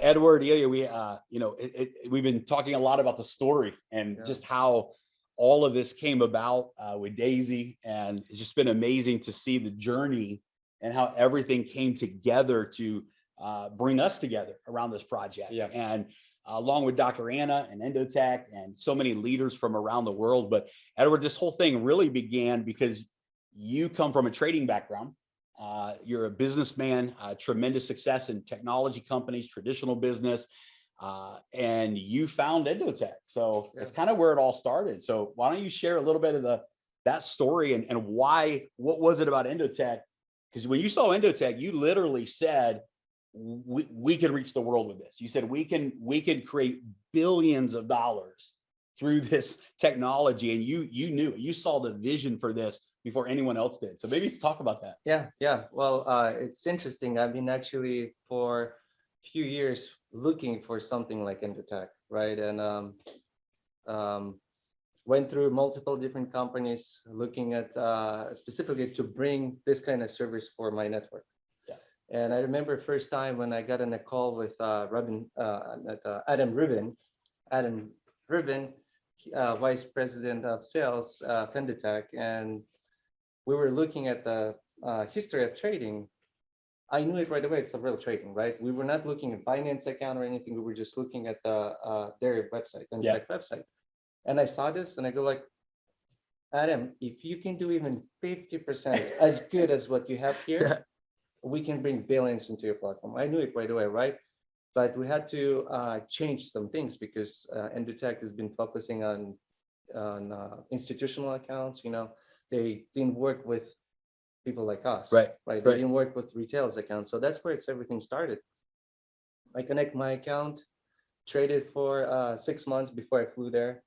Edward, Ilya, we've been talking a lot about the story and just how all of this came about with Daisy, and it's just been amazing to see the journey and how everything came together to bring us together around this project. Yeah. And along with Dr. Anna and Endotech and so many leaders from around the world. But Edward, this whole thing really began because you come from a trading background. You're a businessman, tremendous success in technology companies, traditional business, and you found Endotech. So it's kind of where it all started. So why don't you share a little bit of that story and what was it about Endotech? Because when you saw Endotech, you literally said, we can reach the world with this. You said we can create billions of dollars through this technology, and you saw the vision for this before anyone else did. So maybe talk about that. Yeah. Well, it's interesting. I've been actually for a few years looking for something like Endotech, right? And went through multiple different companies looking at specifically to bring this kind of service for my network. And I remember first time when I got on a call with Adam Rubin, Vice President of Sales, Endotech, and we were looking at the history of trading. I knew it right away. It's a real trading, right? We were not looking at Binance account or anything. We were just looking at their website, Endotech website. And I saw this and I go like, Adam, if you can do even 50% as good as what you have here, we can bring billions into your platform. I knew it right away, right? But we had to change some things because Endotech has been focusing on institutional accounts. You know, they didn't work with people like us, right? They didn't work with retailers accounts. So that's where everything started. I connect my account, traded for 6 months before I flew there.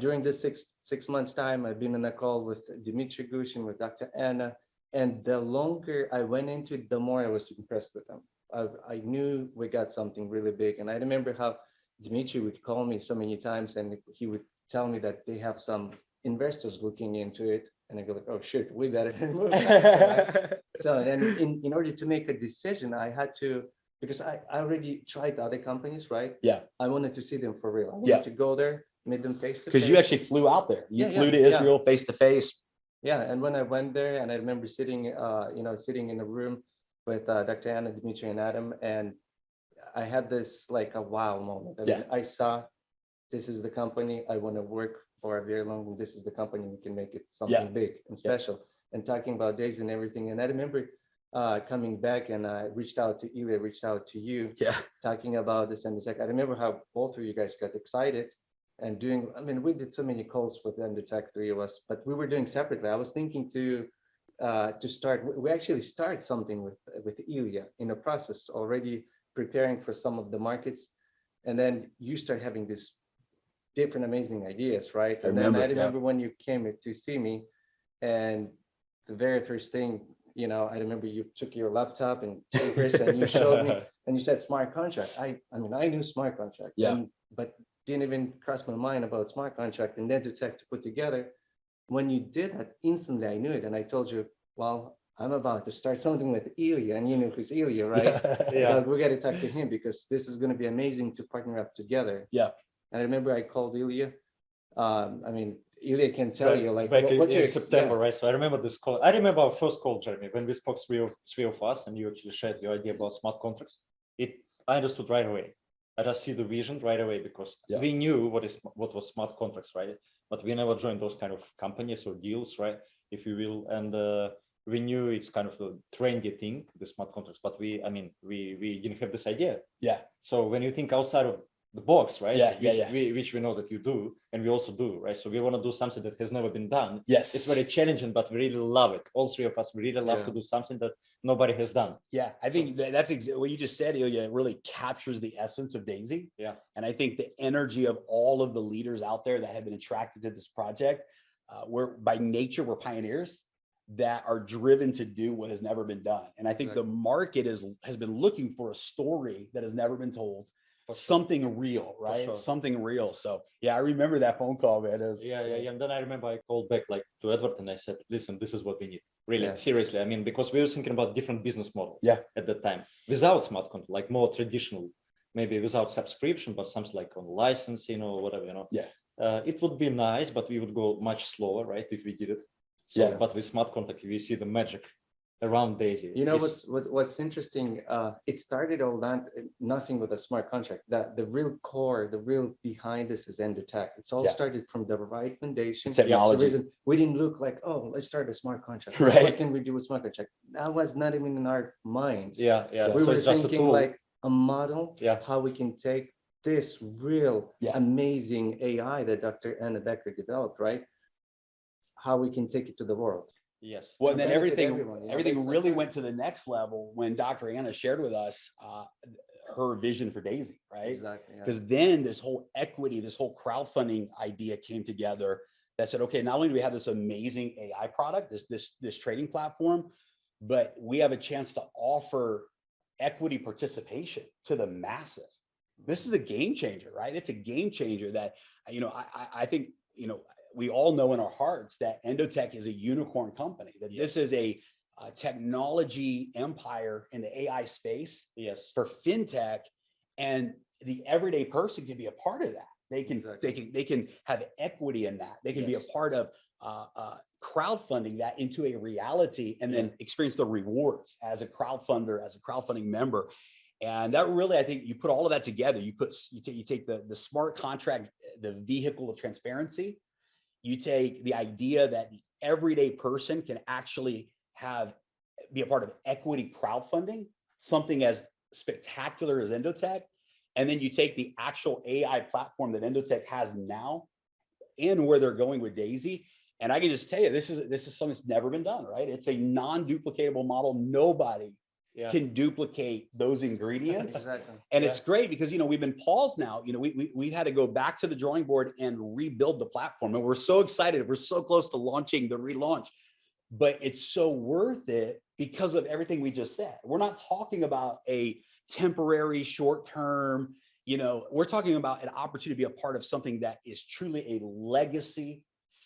During this six months time, I've been on a call with Dmitry Gushin, with Dr. Anna. And the longer I went into it, the more I was impressed with them. I knew we got something really big. And I remember how Dmitry would call me so many times and he would tell me that they have some investors looking into it. And I go like, oh shit, we better move. Right? So then in order to make a decision, I had to, because I already tried other companies, right? Yeah. I wanted to see them for real. I wanted to go there, meet them face to face. Because you actually flew out there. You flew to Israel face to face. Yeah, and when I went there, and I remember sitting in a room with Dr. Anna, Dmitry, and Adam, and I had this like a wow moment. I mean, I saw this is the company I want to work for a very long. This is the company we can make it something big and special. And talking about days and everything. And I remember coming back, and I reached out to Ilya, reached out to you, talking about this Endotech. I remember how both of you guys got excited. And doing, I mean, we did so many calls with Endotech, three of us, but we were doing separately. I was thinking to start, we actually start something with Ilya in a process, already preparing for some of the markets. And then you start having these different amazing ideas, right? And then I remember when you came to see me, and the very first thing, you know, I remember you took your laptop and papers and you showed me, and you said smart contract. I mean, I knew smart contract, but didn't even cross my mind about smart contract and Endotech to put together. When you did that, instantly I knew it. And I told you, well, I'm about to start something with Ilya, and you know who's Ilya, right? But we got to talk to him because this is going to be amazing to partner up together. Yeah. And I remember I called Ilya. I mean, Ilya can tell you like back what in September, right? So I remember this call. I remember our first call, Jeremy, when we spoke three of us, and you actually shared your idea about smart contracts. I understood right away. I just see the vision right away because we knew what was smart contracts, right? But we never joined those kind of companies or deals, right? If you will, and we knew it's kind of a trendy thing, the smart contracts, but we didn't have this idea. Yeah. So when you think outside of the box, right? Which we know that you do, and we also do, right? So we want to do something that has never been done. Yes. It's very challenging, but we really love it. All three of us, we really love to do something that nobody has done. Yeah, I think that's what you just said, Ilya. It really captures the essence of Daisy. Yeah. And I think the energy of all of the leaders out there that have been attracted to this project, we're by nature, we're pioneers that are driven to do what has never been done. And I think the market has been looking for a story that has never been told. Something real, right? Something real. So yeah, I remember that phone call, man. And then I remember I called back like to Edward and I said, listen, this is what we need. Really, seriously. I mean, because we were thinking about different business model at that time without smart contract, like more traditional maybe without subscription, but something like on licensing or whatever, Yeah. It would be nice, but we would go much slower, right? If we did it. So, Yeah. but with smart contract, we see the magic around Daisy. You know It's- what's interesting? It started all that nothing with a smart contract. That the real core, the real behind this is Endotech. It's all Yeah. started from the recommendation. Technology. The reason we didn't look like, oh, let's start a smart contract. Right. What can we do with smart contract? That was not even in our minds. Yeah, yeah. We So were it's just a thinking tool. like a model, Yeah. how we can take this real Yeah. amazing AI that Dr. Anna Becker developed, right? How we can take it to the world. Yes. Well, and then benefit everything, everyone, you know, everything that's- really went to the next level when Dr. Anna shared with us her vision for Daisy, right? Exactly. yeah. Because then this whole equity, this whole crowdfunding idea came together that said, okay, not only do we have this amazing AI product, this trading platform, but we have a chance to offer equity participation to the masses. This is a game changer, right? It's a game changer that, I think, we all know in our hearts that Endotech is a unicorn company, that this is a technology empire in the AI space Yes. for fintech, and the everyday person can be a part of that. They can Exactly. they can have equity in that. They can be a Yes. part of crowdfunding that into a reality, and then experience the rewards as a crowdfunder, as a crowdfunding member. And that really, I think, you put all of that together. You take the smart contract, the vehicle of transparency. You take the idea that the everyday person can actually be a part of equity crowdfunding, something as spectacular as Endotech. And then you take the actual AI platform that Endotech has now and where they're going with Daisy. And I can just tell you, this is something that's never been done, right? It's a non-duplicatable model. Nobody can duplicate those ingredients. Exactly. And it's great because, we've been paused now. We've had to go back to the drawing board and rebuild the platform. And we're so excited. We're so close to launching the relaunch, but it's so worth it because of everything we just said. We're not talking about a temporary, short-term, we're talking about an opportunity to be a part of something that is truly a legacy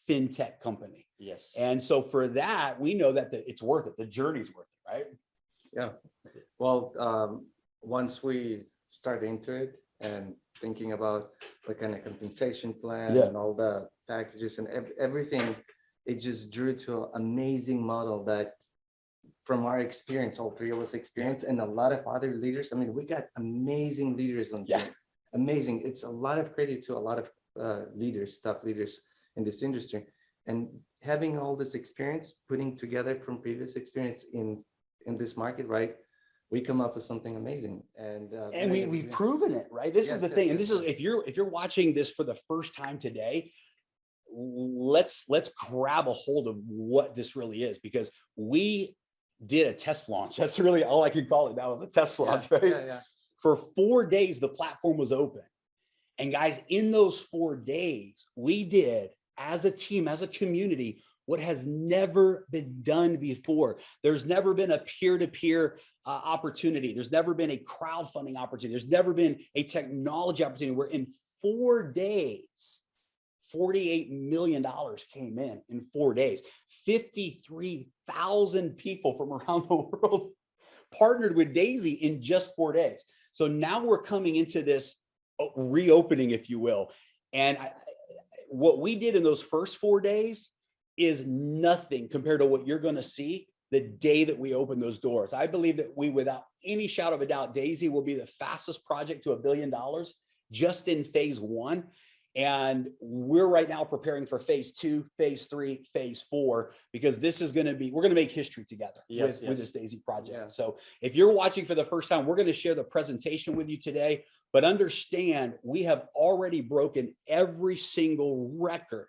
fintech company. Yes. And so for that, we know that it's worth it. The journey's worth it, right? Yeah. Well, once we start into it and thinking about the kind of compensation plan Yeah. and all the packages and everything, it just drew to an amazing model that from our experience, all three of us experience, and a lot of other leaders. I mean, we got amazing leaders on Yeah. Zoom. Amazing. It's a lot of credit to a lot of leaders, top leaders in this industry. And having all this experience, putting together from previous experience in this market, right? We come up with something amazing. And we've proven it, right? This is the thing. And this is, if you're watching this for the first time today, let's grab a hold of what this really is, because we did a test launch. That's really all I can call it. That was a test launch, right? Yeah. For 4 days, the platform was open. And guys, in those 4 days, we did, as a team, as a community, what has never been done before. There's never been a peer-to-peer opportunity. There's never been a crowdfunding opportunity. There's never been a technology opportunity where in 4 days, $48 million came in 4 days. 53,000 people from around the world partnered with Daisy in just 4 days. So now we're coming into this reopening, if you will. And what we did in those first 4 days is nothing compared to what you're going to see the day that we open those doors. I believe that we, without any shadow of a doubt, Daisy will be the fastest project to $1 billion just in phase 1. And we're right now preparing for phase 2, phase 3, phase 4, because this is going to be, we're going to make history together with this Daisy project. Yeah. So if you're watching for the first time, we're going to share the presentation with you today, but understand we have already broken every single record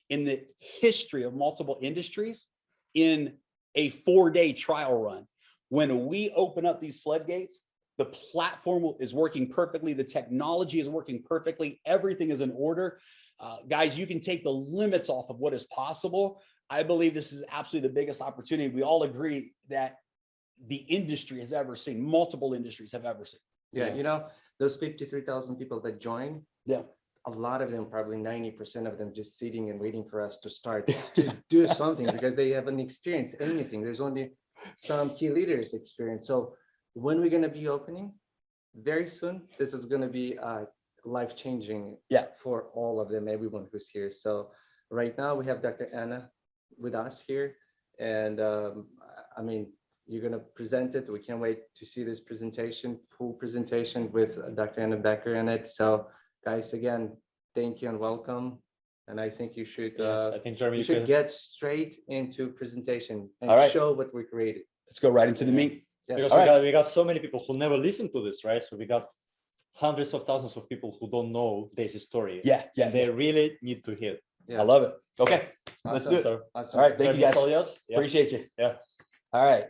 in the history of multiple industries in a 4-day trial run. When we open up these floodgates, the platform is working perfectly. The technology is working perfectly. Everything is in order. Guys, you can take the limits off of what is possible. I believe this is absolutely the biggest opportunity. We all agree that the industry has ever seen, multiple industries have ever seen. Yeah, those 53,000 people that join, Yeah. a lot of them, probably 90% of them, just sitting and waiting for us to start to do something because they haven't experienced anything. There's only some key leaders experience. So when we're going to be opening, very soon, this is going to be life-changing Yeah. for all of them, everyone who's here. So right now we have Dr. Anna with us here. And I mean, you're going to present it. We can't wait to see this presentation, full presentation with Dr. Anna Becker in it. So guys, again, thank you and welcome. And I think you should Yes, I think Jeremy, you should get straight into presentation and All right. show what we created. Let's go right into the meat. Yes. because All right. we got so many people who never listened to this, right? So we got hundreds of thousands of people who don't know Daisy's story. Yeah, yeah, And they really need to hear it. Yeah. I love it. Okay, let's Awesome. do it. So, Awesome. All right, thank you Jeremy, guys. it's all yours. Yeah. Appreciate you. Yeah. All right.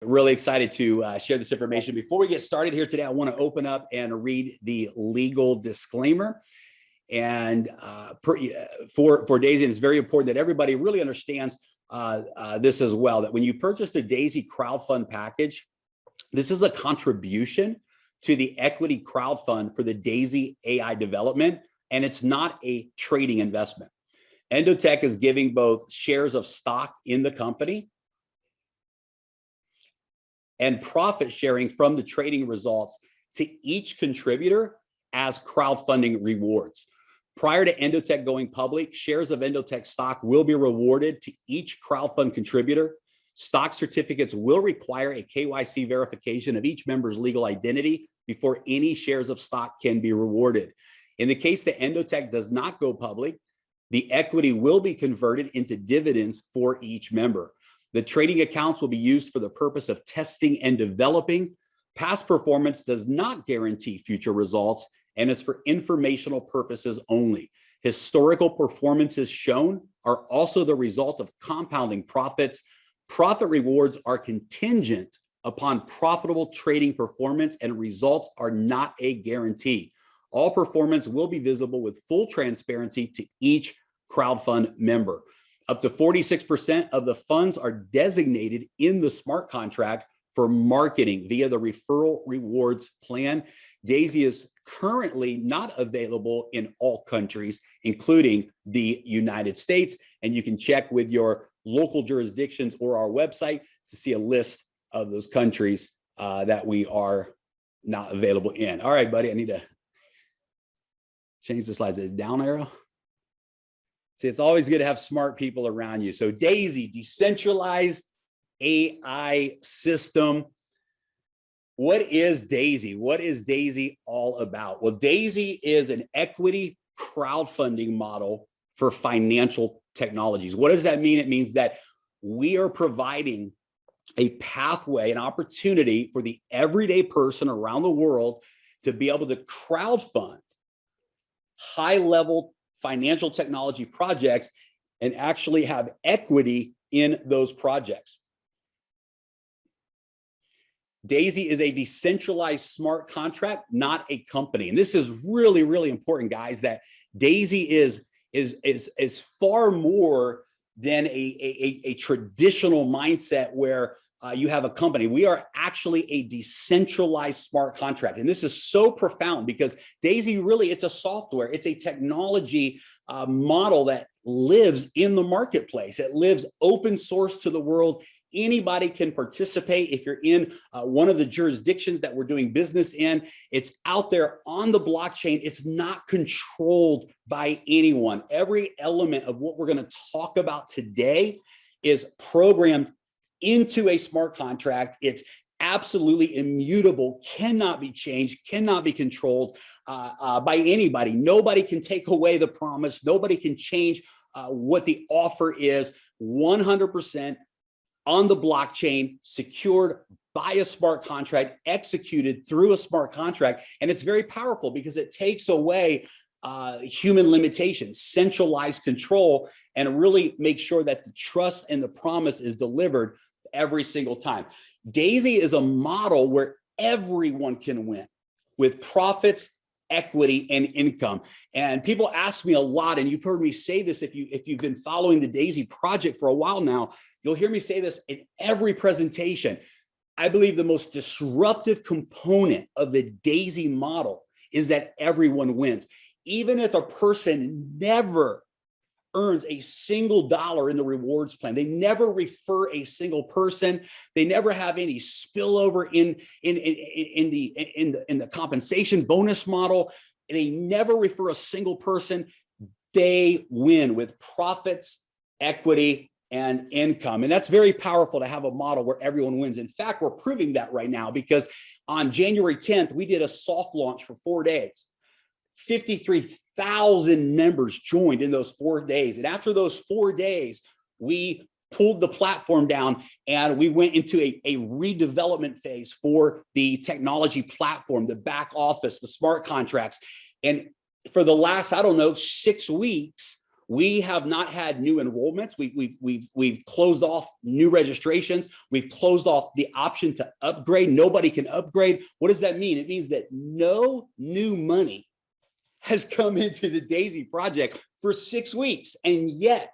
Really excited to share this information. Before we get started here today, I want to open up and read the legal disclaimer. And for Daisy, and it's very important that everybody really understands this as well, that when you purchase the Daisy crowdfund package, this is a contribution to the equity crowdfund for the Daisy AI development, and it's not a trading investment. Endotech is giving both shares of stock in the company and profit sharing from the trading results to each contributor as crowdfunding rewards. Prior to Endotech going public, shares of Endotech stock will be rewarded to each crowdfund contributor. Stock certificates will require a KYC verification of each member's legal identity before any shares of stock can be rewarded. In the case that Endotech does not go public, the equity will be converted into dividends for each member. The trading accounts will be used for the purpose of testing and developing. Past performance does not guarantee future results and is for informational purposes only. Historical performances shown are also the result of compounding profits. Profit rewards are contingent upon profitable trading performance, and results are not a guarantee. All performance will be visible with full transparency to each crowdfund member. Up to 46% of the funds are designated in the smart contract for marketing via the referral rewards plan. Daisy is currently not available in all countries, including the United States. And you can check with your local jurisdictions or our website to see a list of those countries that we are not available in. All right, buddy, I need to change the slides. Is it down arrow? See, it's always good to have smart people around you. So Daisy, decentralized AI system. What is Daisy? What is Daisy all about? Well, Daisy is an equity crowdfunding model for financial technologies. What does that mean? It means that we are providing a pathway, an opportunity for the everyday person around the world to be able to crowdfund high-level financial technology projects and actually have equity in those projects. Daisy is a decentralized smart contract, not a company. And this is really, really important, guys, that Daisy is far more than a traditional mindset where you have a company. We are actually a decentralized smart contract. And this is so profound because Daisy really, it's a software, it's a technology model that lives in the marketplace. It lives open source to the world. Anybody can participate. If you're in one of the jurisdictions that we're doing business in, it's out there on the blockchain. It's not controlled by anyone. Every element of what we're going to talk about today is programmed into a smart contract. It's absolutely immutable, cannot be changed, cannot be controlled by anybody. Nobody can take away the promise. Nobody can change what the offer is. 100% on the blockchain, secured by a smart contract, executed through a smart contract. And it's very powerful because it takes away human limitations, centralized control, and really make sure that the trust and the promise is delivered every single time. Daisy is a model where everyone can win with profits, equity, and income. And people ask me a lot, and you've heard me say this if you've been following the Daisy project for a while now, you'll hear me say this in every presentation. I believe the most disruptive component of the DAISY model is that everyone wins. Even if a person never earns a single dollar in the rewards plan, they never refer a single person, they never have any spillover in the compensation bonus model, they never refer a single person, they win with profits, equity, and income. And that's very powerful to have a model where everyone wins. In fact, we're proving that right now, because on January 10th, we did a soft launch for 4 days. 53,000 members joined in those 4 days. And after those 4 days, we pulled the platform down and we went into a redevelopment phase for the technology platform, the back office, the smart contracts. And for the last, I don't know, 6 weeks, we have not had new enrollments. We've closed off new registrations. We've closed off the option to upgrade. Nobody can upgrade. What does that mean? It means that no new money has come into the DAISY project for 6 weeks. And yet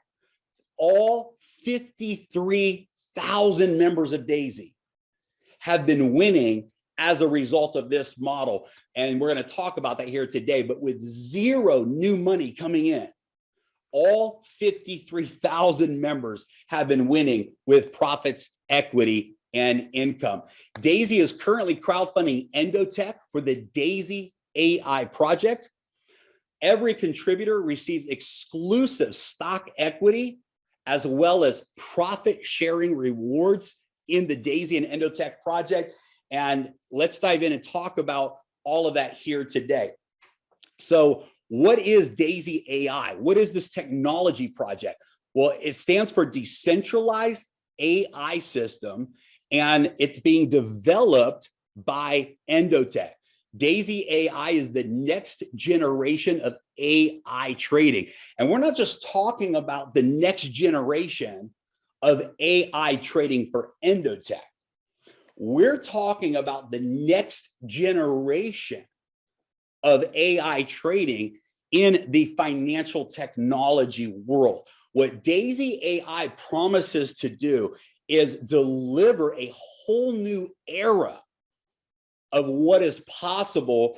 all 53,000 members of DAISY have been winning as a result of this model. And we're going to talk about that here today, but with zero new money coming in, all 53,000 members have been winning with profits, equity, and income. DAISY is currently crowdfunding Endotech for the DAISY AI project. Every contributor receives exclusive stock equity as well as profit sharing rewards in the DAISY and Endotech project. And let's dive in and talk about all of that here today. So what is DAISY AI? What is this technology project? Well, it stands for Decentralized AI System, and it's being developed by Endotech. DAISY AI is the next generation of AI trading. And we're not just talking about the next generation of AI trading for Endotech. We're talking about the next generation of AI trading in the financial technology world. What DAISY AI promises to do is deliver a whole new era of what is possible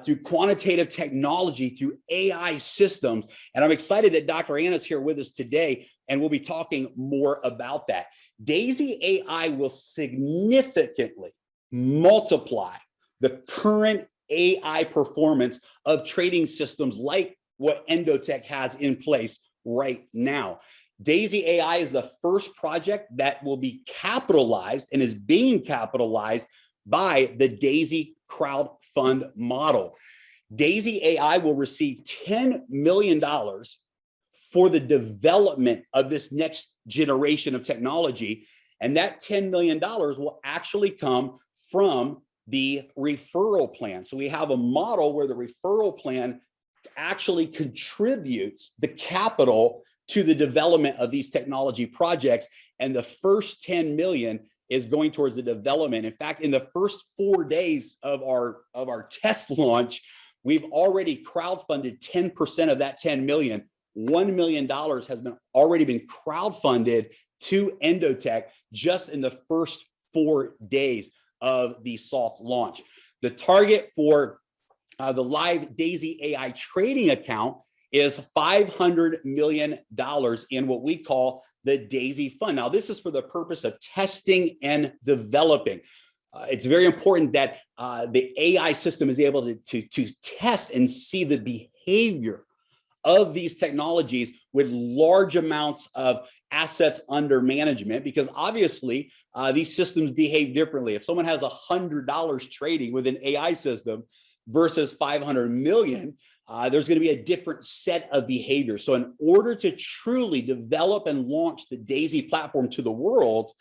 through quantitative technology, through AI systems. And I'm excited that Dr. Anna's here with us today, and we'll be talking more about that. DAISY AI will significantly multiply the current AI performance of trading systems like what Endotech has in place right now. DAISY AI is the first project that will be capitalized and is being capitalized by the DAISY crowdfund model. DAISY AI will receive $10 million for the development of this next generation of technology. And that $10 million will actually come from the referral plan. So we have a model where the referral plan actually contributes the capital to the development of these technology projects. And the first 10 million is going towards the development. In fact, in the first 4 days of our test launch, we've already crowdfunded 10% of that 10 million. $1 million has already been crowdfunded to Endotech just in the first 4 days of the soft launch. The target for the live DAISY AI trading account is $500 million in what we call the DAISY fund. Now, this is for the purpose of testing and developing. It's very important that the AI system is able to test and see the behavior of these technologies with large amounts of assets under management, because obviously these systems behave differently. If someone has $100 trading with an AI system versus 500 million, there's going to be a different set of behaviors. So in order to truly develop and launch the DAISY platform to the world,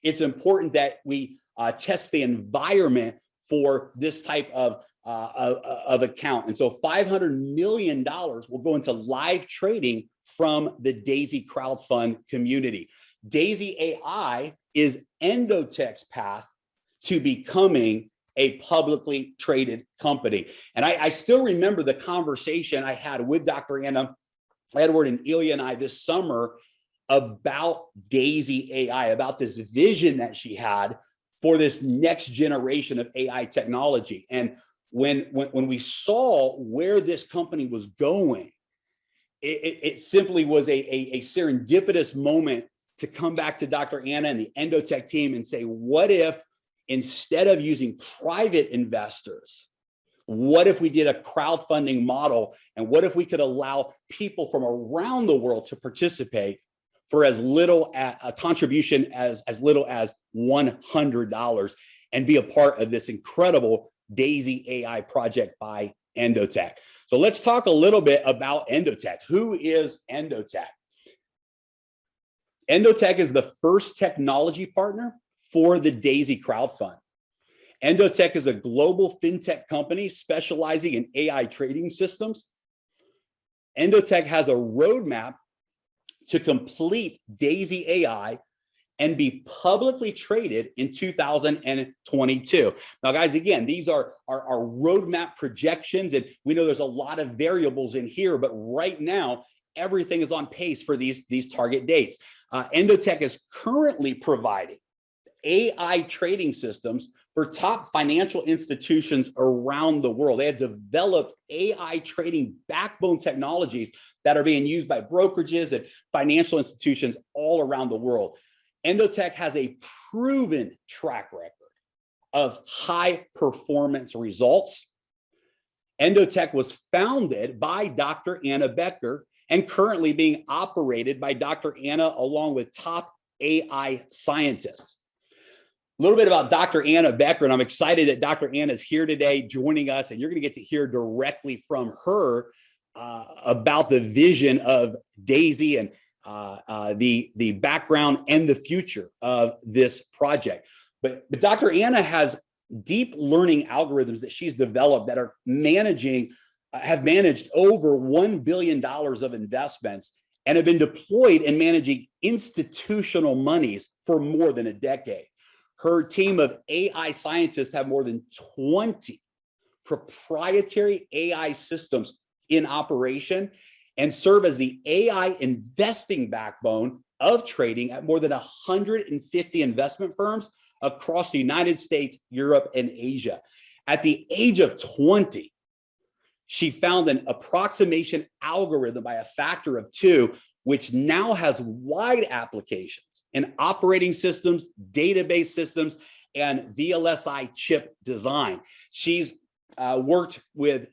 it's important that we test the environment for this type of account. And so $500 million will go into live trading from the DAISY crowdfund community. DAISY AI is Endotech's path to becoming a publicly traded company. And I still remember the conversation I had with Dr. Anna, Edward, and Ilya and I this summer about DAISY AI, about this vision that she had for this next generation of AI technology. And when we saw where this company was going, it simply was a serendipitous moment to come back to Dr. Anna and the Endotech team and say, what if instead of using private investors, what if we did a crowdfunding model? And what if we could allow people from around the world to participate for as little a contribution as little as $100 and be a part of this incredible Daisy AI project by Endotech? So let's talk a little bit about Endotech. Who is Endotech? Endotech is the first technology partner for the Daisy Crowd Fund. Endotech is a global fintech company specializing in AI trading systems. Endotech has a roadmap to complete Daisy AI and be publicly traded in 2022. Now, guys, again, these are our roadmap projections, and we know there's a lot of variables in here, but right now, everything is on pace for these target dates. Endotech is currently providing AI trading systems for top financial institutions around the world. They have developed AI trading backbone technologies that are being used by brokerages and financial institutions all around the world. Endotech has a proven track record of high performance results. Endotech was founded by Dr. Anna Becker and currently being operated by Dr. Anna along with top AI scientists. A little bit about Dr. Anna Becker, and I'm excited that Dr. Anna is here today joining us, and you're going to get to hear directly from her about the vision of Daisy and the background and the future of this project. But Dr. Anna has deep learning algorithms that she's developed that are have managed over $1 billion of investments and have been deployed in managing institutional monies for more than a decade. Her team of AI scientists have more than 20 proprietary AI systems in operation and serve as the AI investing backbone of trading at more than 150 investment firms across the United States, Europe, and Asia. At the age of 20, she found an approximation algorithm by a factor of 2, which now has wide applications in operating systems, database systems, and VLSI chip design. She's worked with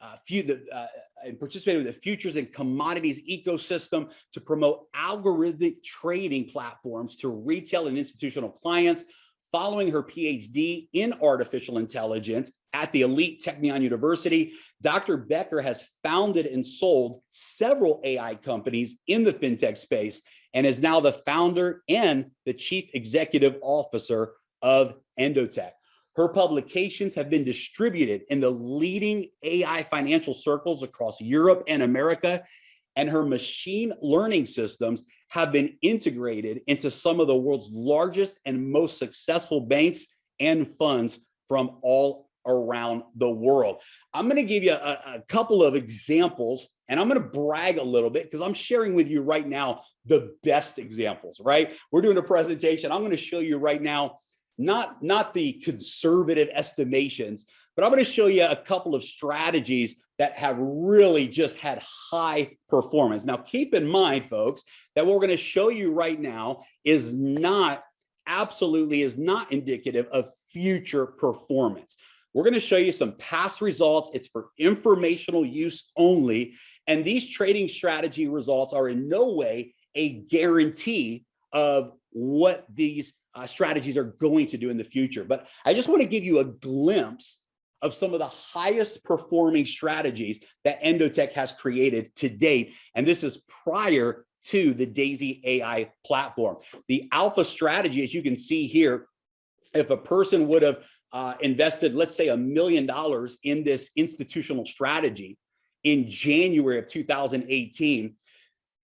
and participated with the futures and commodities ecosystem to promote algorithmic trading platforms to retail and institutional clients. Following her PhD in artificial intelligence at the elite Technion University, Dr. Becker has founded and sold several AI companies in the fintech space and is now the founder and the chief executive officer of Endotech. Her publications have been distributed in the leading AI financial circles across Europe and America, and her machine learning systems have been integrated into some of the world's largest and most successful banks and funds from all around the world. I'm going to give you a couple of examples, and I'm going to brag a little bit because I'm sharing with you right now the best examples, right? We're doing a presentation. I'm going to show you right now, not the conservative estimations, but I'm going to show you a couple of strategies that have really just had high performance. Now, keep in mind, folks, that what we're going to show you right now is absolutely not indicative of future performance. We're going to show you some past results. It's for informational use only. And these trading strategy results are in no way a guarantee of what these strategies are going to do in the future. But I just want to give you a glimpse of some of the highest performing strategies that Endotech has created to date. And this is prior to the Daisy AI platform. The alpha strategy, as you can see here, if a person would have invested, let's say, $1 million in this institutional strategy in January of 2018,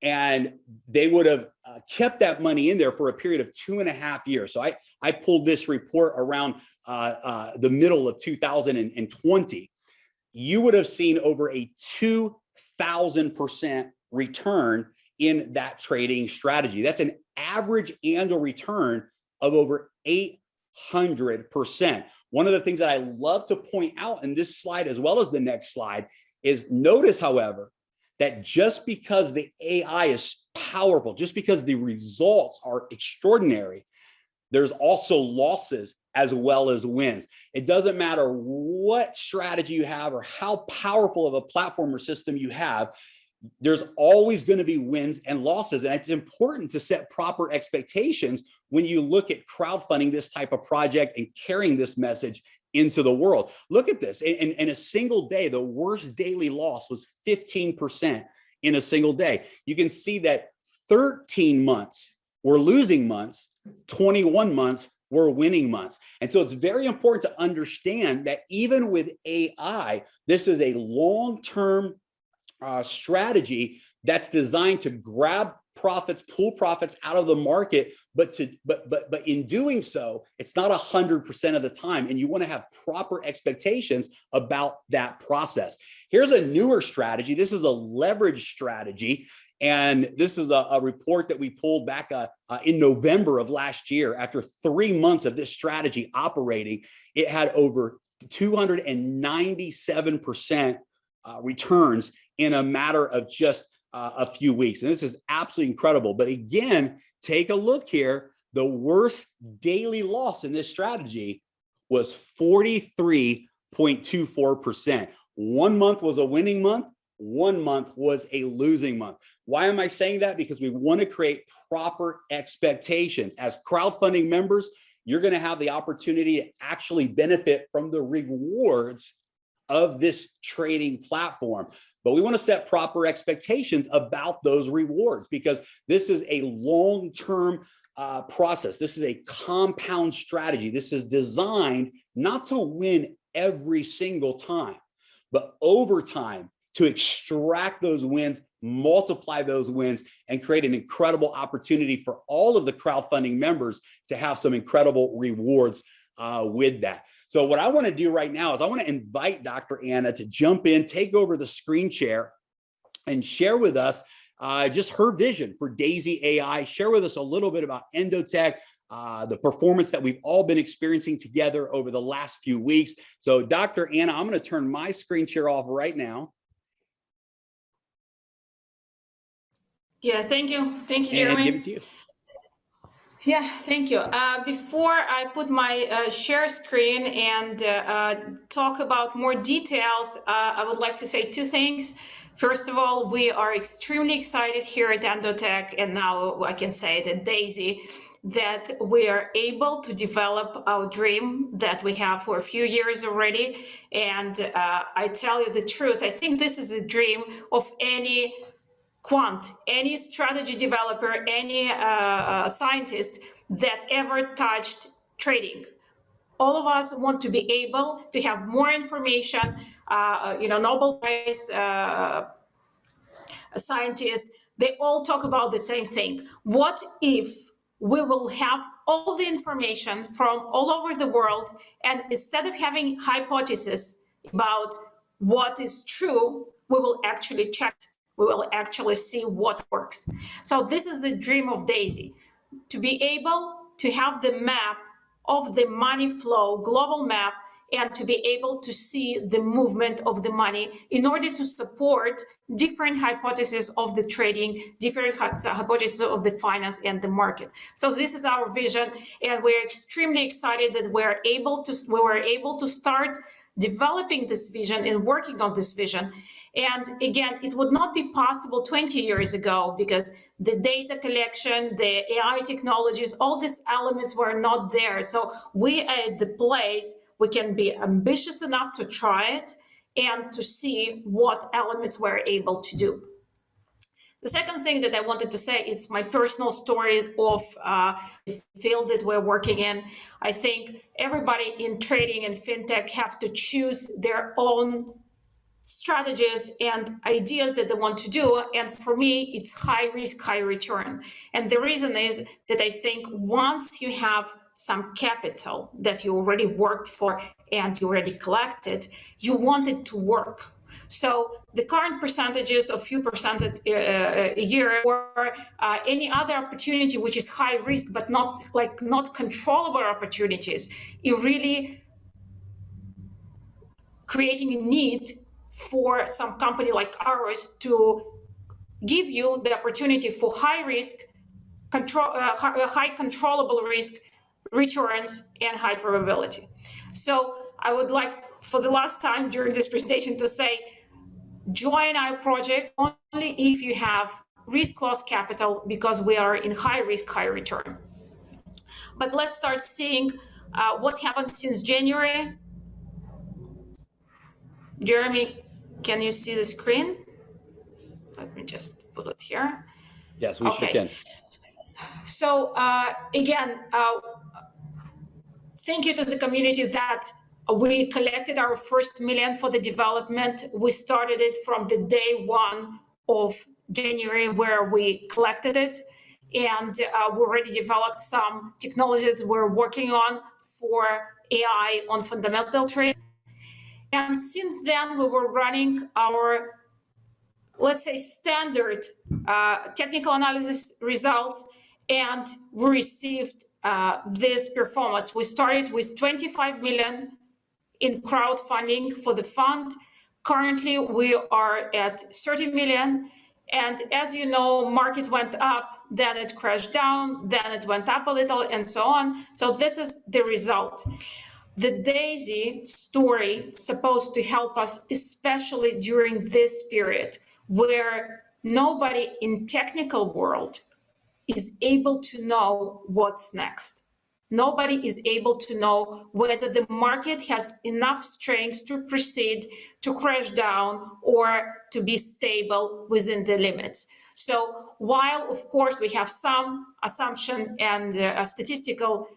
and they would have kept that money in there for a period of 2.5 years. So I pulled this report around the middle of 2020. You would have seen over a 2,000% return in that trading strategy. That's an average annual return of over 100%. One of the things that I love to point out in this slide, as well as the next slide, is notice, however, that just because the AI is powerful, just because the results are extraordinary, there's also losses as well as wins. It doesn't matter what strategy you have or how powerful of a platform or system you have, there's always going to be wins and losses. And it's important to set proper expectations when you look at crowdfunding this type of project and carrying this message into the world. Look at this. In a single day, the worst daily loss was 15% in a single day. You can see that 13 months were losing months, 21 months were winning months. And so it's very important to understand that even with AI, this is a long-term strategy that's designed to grab profits, pull profits out of the market, but in doing so, it's not 100% of the time, and you want to have proper expectations about that process. Here's a newer strategy. This is a leverage strategy, and this is a report that we pulled back in November of last year. After 3 months of this strategy operating, it had over 297% returns in a matter of just a few weeks. And this is absolutely incredible. But again, take a look here. The worst daily loss in this strategy was 43.24%. 1 month was a winning month. 1 month was a losing month. Why am I saying that? Because we want to create proper expectations. As crowdfunding members, you're going to have the opportunity to actually benefit from the rewards of this trading platform. But we want to set proper expectations about those rewards, because this is a long-term process. This is a compound strategy. This is designed not to win every single time, but over time to extract those wins, multiply those wins, and create an incredible opportunity for all of the crowdfunding members to have some incredible rewards with that. So what I want to do right now is I want to invite Dr. Anna to jump in, take over the screen share, and share with us just her vision for Daisy AI, share with us a little bit about Endotech, the performance that we've all been experiencing together over the last few weeks. So Dr. Anna, I'm going to turn my screen share off right now. Yeah, thank you. Thank you, Jeremy. And give it to you. Yeah, thank you. Before I put my share screen and talk about more details, I would like to say two things. First of all, we are extremely excited here at Endotech, and now I can say it at Daisy, that we are able to develop our dream that we have for a few years already. And I tell you the truth, I think this is a dream of any quant, any strategy developer, any scientist that ever touched trading. All of us want to be able to have more information. Nobel Prize scientists, they all talk about the same thing. What if we will have all the information from all over the world, and instead of having hypotheses about what is true, we will actually check. We will actually see what works. So this is the dream of Daisy, to be able to have the map of the money flow, global map, and to be able to see the movement of the money in order to support different hypotheses of the trading, different hypotheses of the finance and the market. So this is our vision, and we're extremely excited that we were able to start developing this vision and working on this vision. And again, it would not be possible 20 years ago because the data collection, the AI technologies, all these elements were not there. So we are at the place we can be ambitious enough to try it and to see what elements we're able to do. The second thing that I wanted to say is my personal story of the field that we're working in. I think everybody in trading and fintech have to choose their own strategies and ideas that they want to do. And for me, it's high risk, high return. And the reason is that I think once you have some capital that you already worked for and you already collected, you want it to work. So the current percentages of few percent a year, or any other opportunity which is high risk but not controllable opportunities, it really creating a need for some company like ours to give you the opportunity for high risk, high controllable risk returns and high probability. So I would like for the last time during this presentation to say, join our project only if you have risk loss capital, because we are in high risk, high return. But let's start seeing what happened since January. Jeremy, can you see the screen? Let me just put it here. Yes, we sure can. So again, thank you to the community that we collected our first million for the development. We started it from the day 1 of January where we collected it. And we already developed some technology that we're working on for AI on fundamental trading. And since then, we were running our, let's say, standard technical analysis results, and we received this performance. We started with 25 million in crowdfunding for the fund. Currently, we are at 30 million. And as you know, market went up, then it crashed down, then it went up a little, and so on. So this is the result. The DAISY story is supposed to help us, especially during this period where nobody in technical world is able to know what's next. Nobody is able to know whether the market has enough strength to proceed, to crash down, or to be stable within the limits. So while, of course, we have some assumption and statistical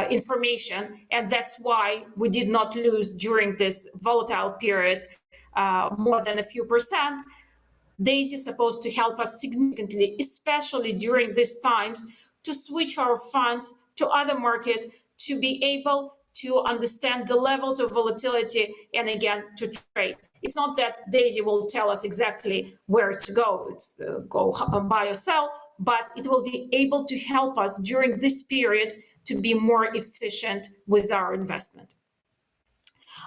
information, and that's why we did not lose during this volatile period more than a few percent, DAISY is supposed to help us significantly, especially during these times, to switch our funds to other market, to be able to understand the levels of volatility, and again, to trade. It's not that DAISY will tell us exactly where to go, it's go buy or sell, but it will be able to help us during this period to be more efficient with our investment.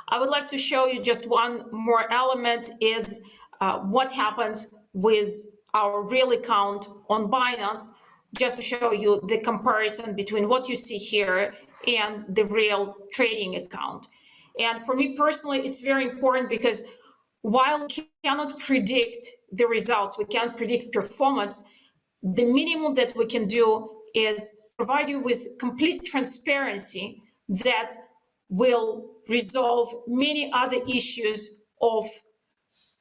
I would like to show you just one more element is what happens with our real account on Binance, just to show you the comparison between what you see here and the real trading account. And for me personally, it's very important because while we cannot predict the results, we can't predict performance, the minimum that we can do is provide you with complete transparency that will resolve many other issues of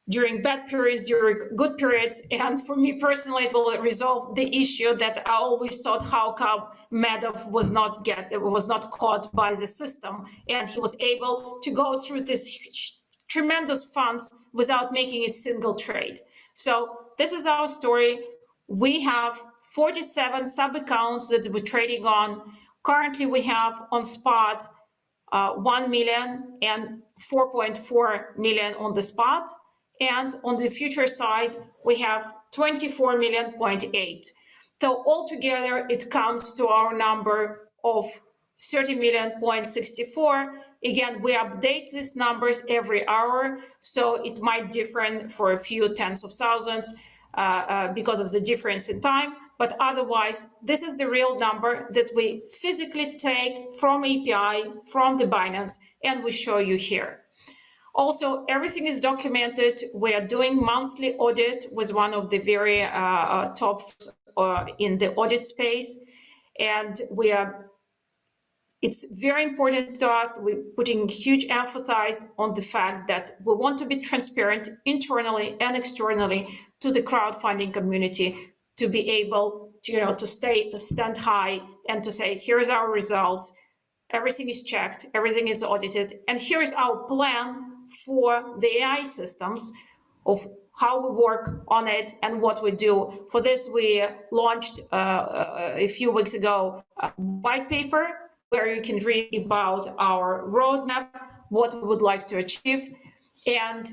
during bad periods, during good periods. And for me personally, it will resolve the issue that I always thought how come Madoff was not caught by the system. And he was able to go through this tremendous funds without making a single trade. So this is our story. We have 47 sub-accounts that we're trading on. Currently, we have on spot 1 million and 4.4 million on the spot. And on the future side, we have 24 million 0.8. So altogether, it comes to our number of 30 million 0.64. Again, we update these numbers every hour, so it might differ for a few tens of thousands because of the difference in time. But otherwise, this is the real number that we physically take from API, from the Binance, and we show you here. Also, everything is documented. We are doing monthly audit with one of the very top in the audit space. And it's very important to us. We're putting huge emphasis on the fact that we want to be transparent internally and externally to the crowdfunding community to be able to, to stand high and to say, here's our results. Everything is checked, everything is audited. And here's our plan for the AI systems of how we work on it and what we do. For this, we launched a few weeks ago a white paper where you can read about our roadmap, what we would like to achieve. And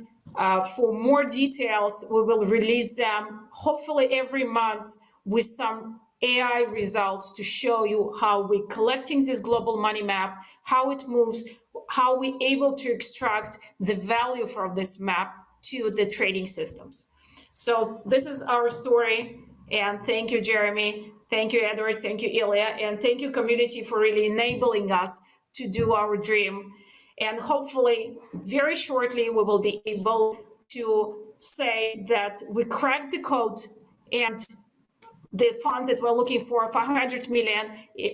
For more details, we will release them hopefully every month with some AI results to show you how we're collecting this global money map, how it moves, how we're able to extract the value from this map to the trading systems. So this is our story. And thank you, Jeremy. Thank you, Edward. Thank you, Ilya. And thank you, community, for really enabling us to do our dream. And hopefully, very shortly, we will be able to say that we cracked the code and the funds that we're looking for, 500 million,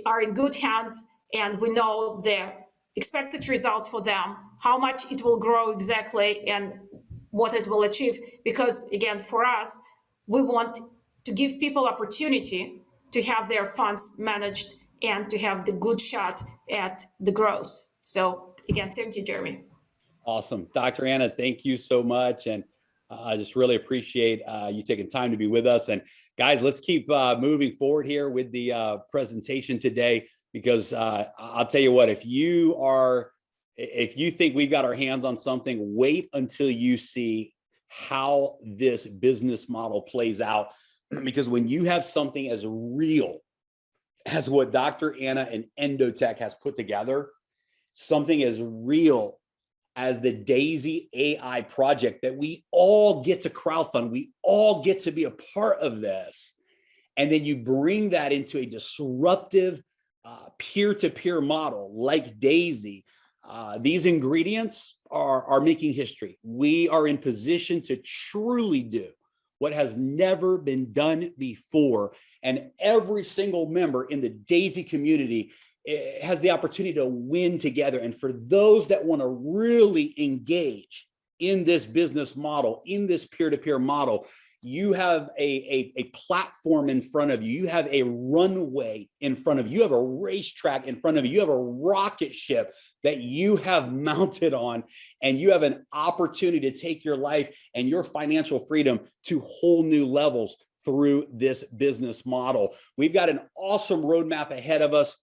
are in good hands, and we know the expected results for them, how much it will grow exactly, and what it will achieve. Because again, for us, we want to give people opportunity to have their funds managed and to have the good shot at the growth. So again, thank you, Jeremy. Awesome. Dr. Anna, thank you so much. And I just really appreciate you taking time to be with us. And guys, let's keep moving forward here with the presentation today, because I'll tell you what, if you think we've got our hands on something, wait until you see how this business model plays out. Because when you have something as real as what Dr. Anna and Endotech has put together, something as real as the Daisy AI project that we all get to crowdfund, we all get to be a part of this. And then you bring that into a disruptive peer-to-peer model like Daisy. These ingredients are making history. We are in position to truly do what has never been done before. And every single member in the Daisy community has the opportunity to win together. And for those that want to really engage in this business model, in this peer-to-peer model, you have a platform in front of you. You have a runway in front of you. You have a racetrack in front of you. You have a rocket ship that you have mounted on, and you have an opportunity to take your life and your financial freedom to whole new levels through this business model. We've got an awesome roadmap ahead of us.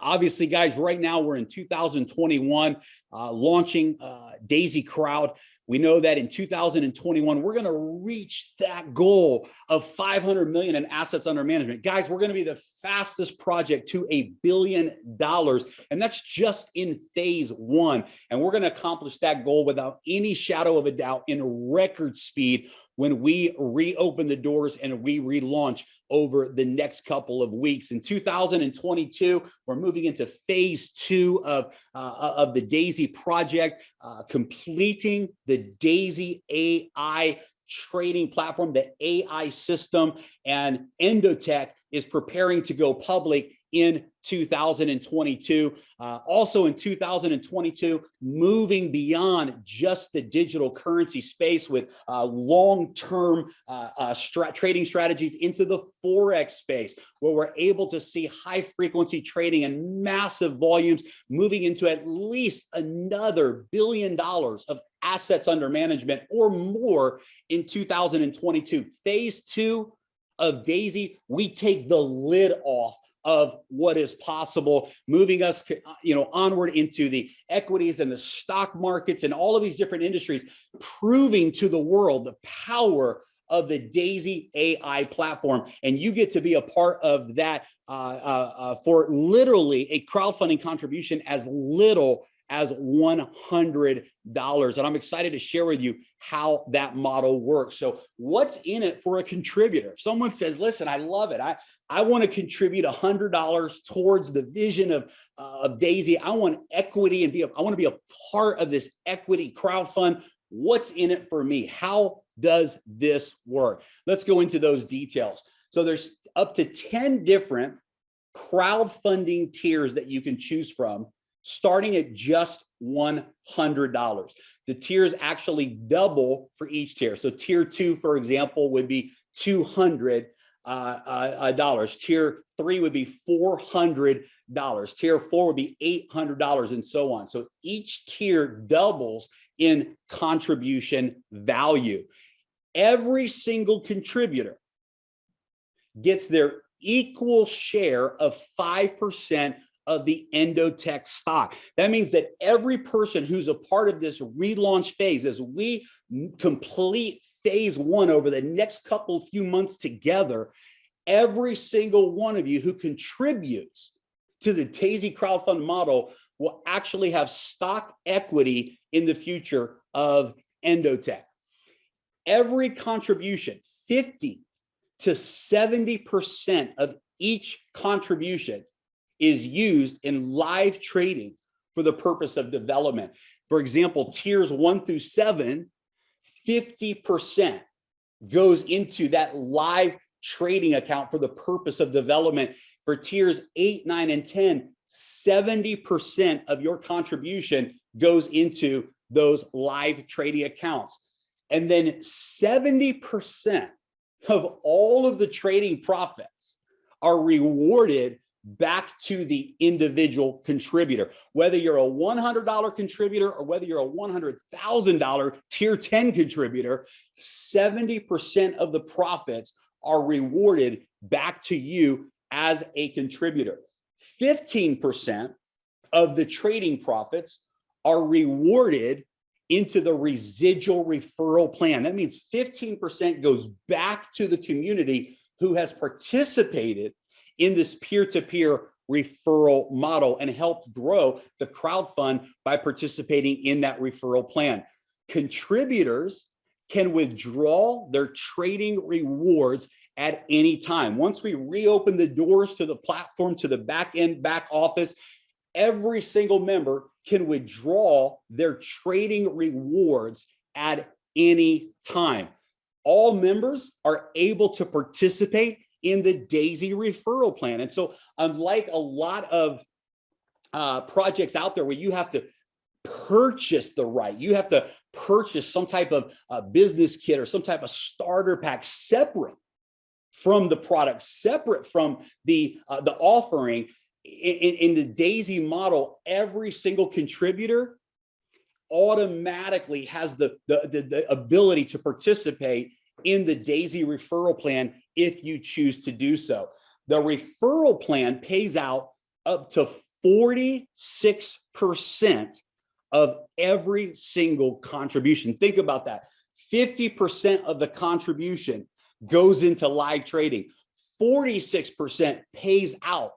Obviously, guys, right now we're in 2021, launching Daisy Crowd. We know that in 2021, we're going to reach that goal of 500 million in assets under management. Guys, we're going to be the fastest project to $1 billion. And that's just in phase one. And we're going to accomplish that goal without any shadow of a doubt in record speed when we reopen the doors and we relaunch over the next couple of weeks. In 2022, we're moving into phase two of the Daisy project, completing the Daisy AI trading platform, the AI system, and Endotech is preparing to go public in 2022. Also in 2022, moving beyond just the digital currency space with long-term trading strategies into the Forex space, where we're able to see high frequency trading and massive volumes, moving into at least another $1 billion of assets under management or more in 2022. Phase two of Daisy, we take the lid off of what is possible, moving us, onward into the equities and the stock markets and all of these different industries, proving to the world the power of the Daisy AI platform. And you get to be a part of that for literally a crowdfunding contribution as little as $100. And I'm excited to share with you how that model works. So what's in it for a contributor? If someone says, listen, I love it. I want to contribute $100 towards the vision of Daisy. I want equity and I want to be a part of this equity crowdfund. What's in it for me? How does this work? Let's go into those details. So there's up to 10 different crowdfunding tiers that you can choose from, starting at just $100. The tiers actually double for each tier. So tier 2, for example, would be $200. Tier 3 would be $400. Tier 4 would be $800, and so on. So each tier doubles in contribution value. Every single contributor gets their equal share of 5% of the Endotech stock. That means that every person who's a part of this relaunch phase, as we complete phase one over the next few months together, every single one of you who contributes to the Daisy crowdfund model will actually have stock equity in the future of Endotech. Every contribution, 50 to 70% of each contribution is used in live trading for the purpose of development. For example, tiers 1 through 7, 50% goes into that live trading account for the purpose of development. For tiers 8, 9, and 10, 70% of your contribution goes into those live trading accounts. And then 70% of all of the trading profits are rewarded back to the individual contributor. Whether you're a $100 contributor or whether you're a $100,000 tier 10 contributor, 70% of the profits are rewarded back to you as a contributor. 15% of the trading profits are rewarded into the residual referral plan. That means 15% goes back to the community who has participated in this peer-to-peer referral model and helped grow the crowdfund by participating in that referral plan. Contributors can withdraw their trading rewards at any time. Once we reopen the doors to the platform, to the back office, every single member can withdraw their trading rewards at any time. All members are able to participate in the Daisy referral plan. And so unlike a lot of projects out there where you have to purchase the right, you have to purchase some type of business kit or some type of starter pack separate from the product, separate from the offering. In the Daisy model, every single contributor automatically has the ability to participate in the Daisy referral plan if you choose to do so. The referral plan pays out up to 46% of every single contribution. Think about that. 50% of the contribution goes into live trading. 46% pays out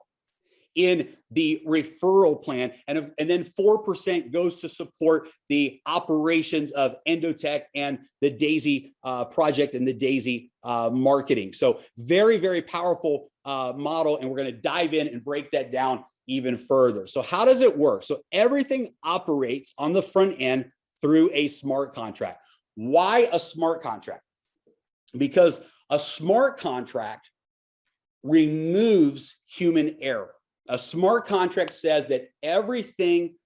in the referral plan, and then 4% goes to support the operations of Endotech and the Daisy project and the Daisy marketing. So very, very powerful model, and we're going to dive in and break that down even further. So how does it work? So everything operates on the front end through a smart contract. Why a smart contract? Because a smart contract removes human error. A smart contract says that everything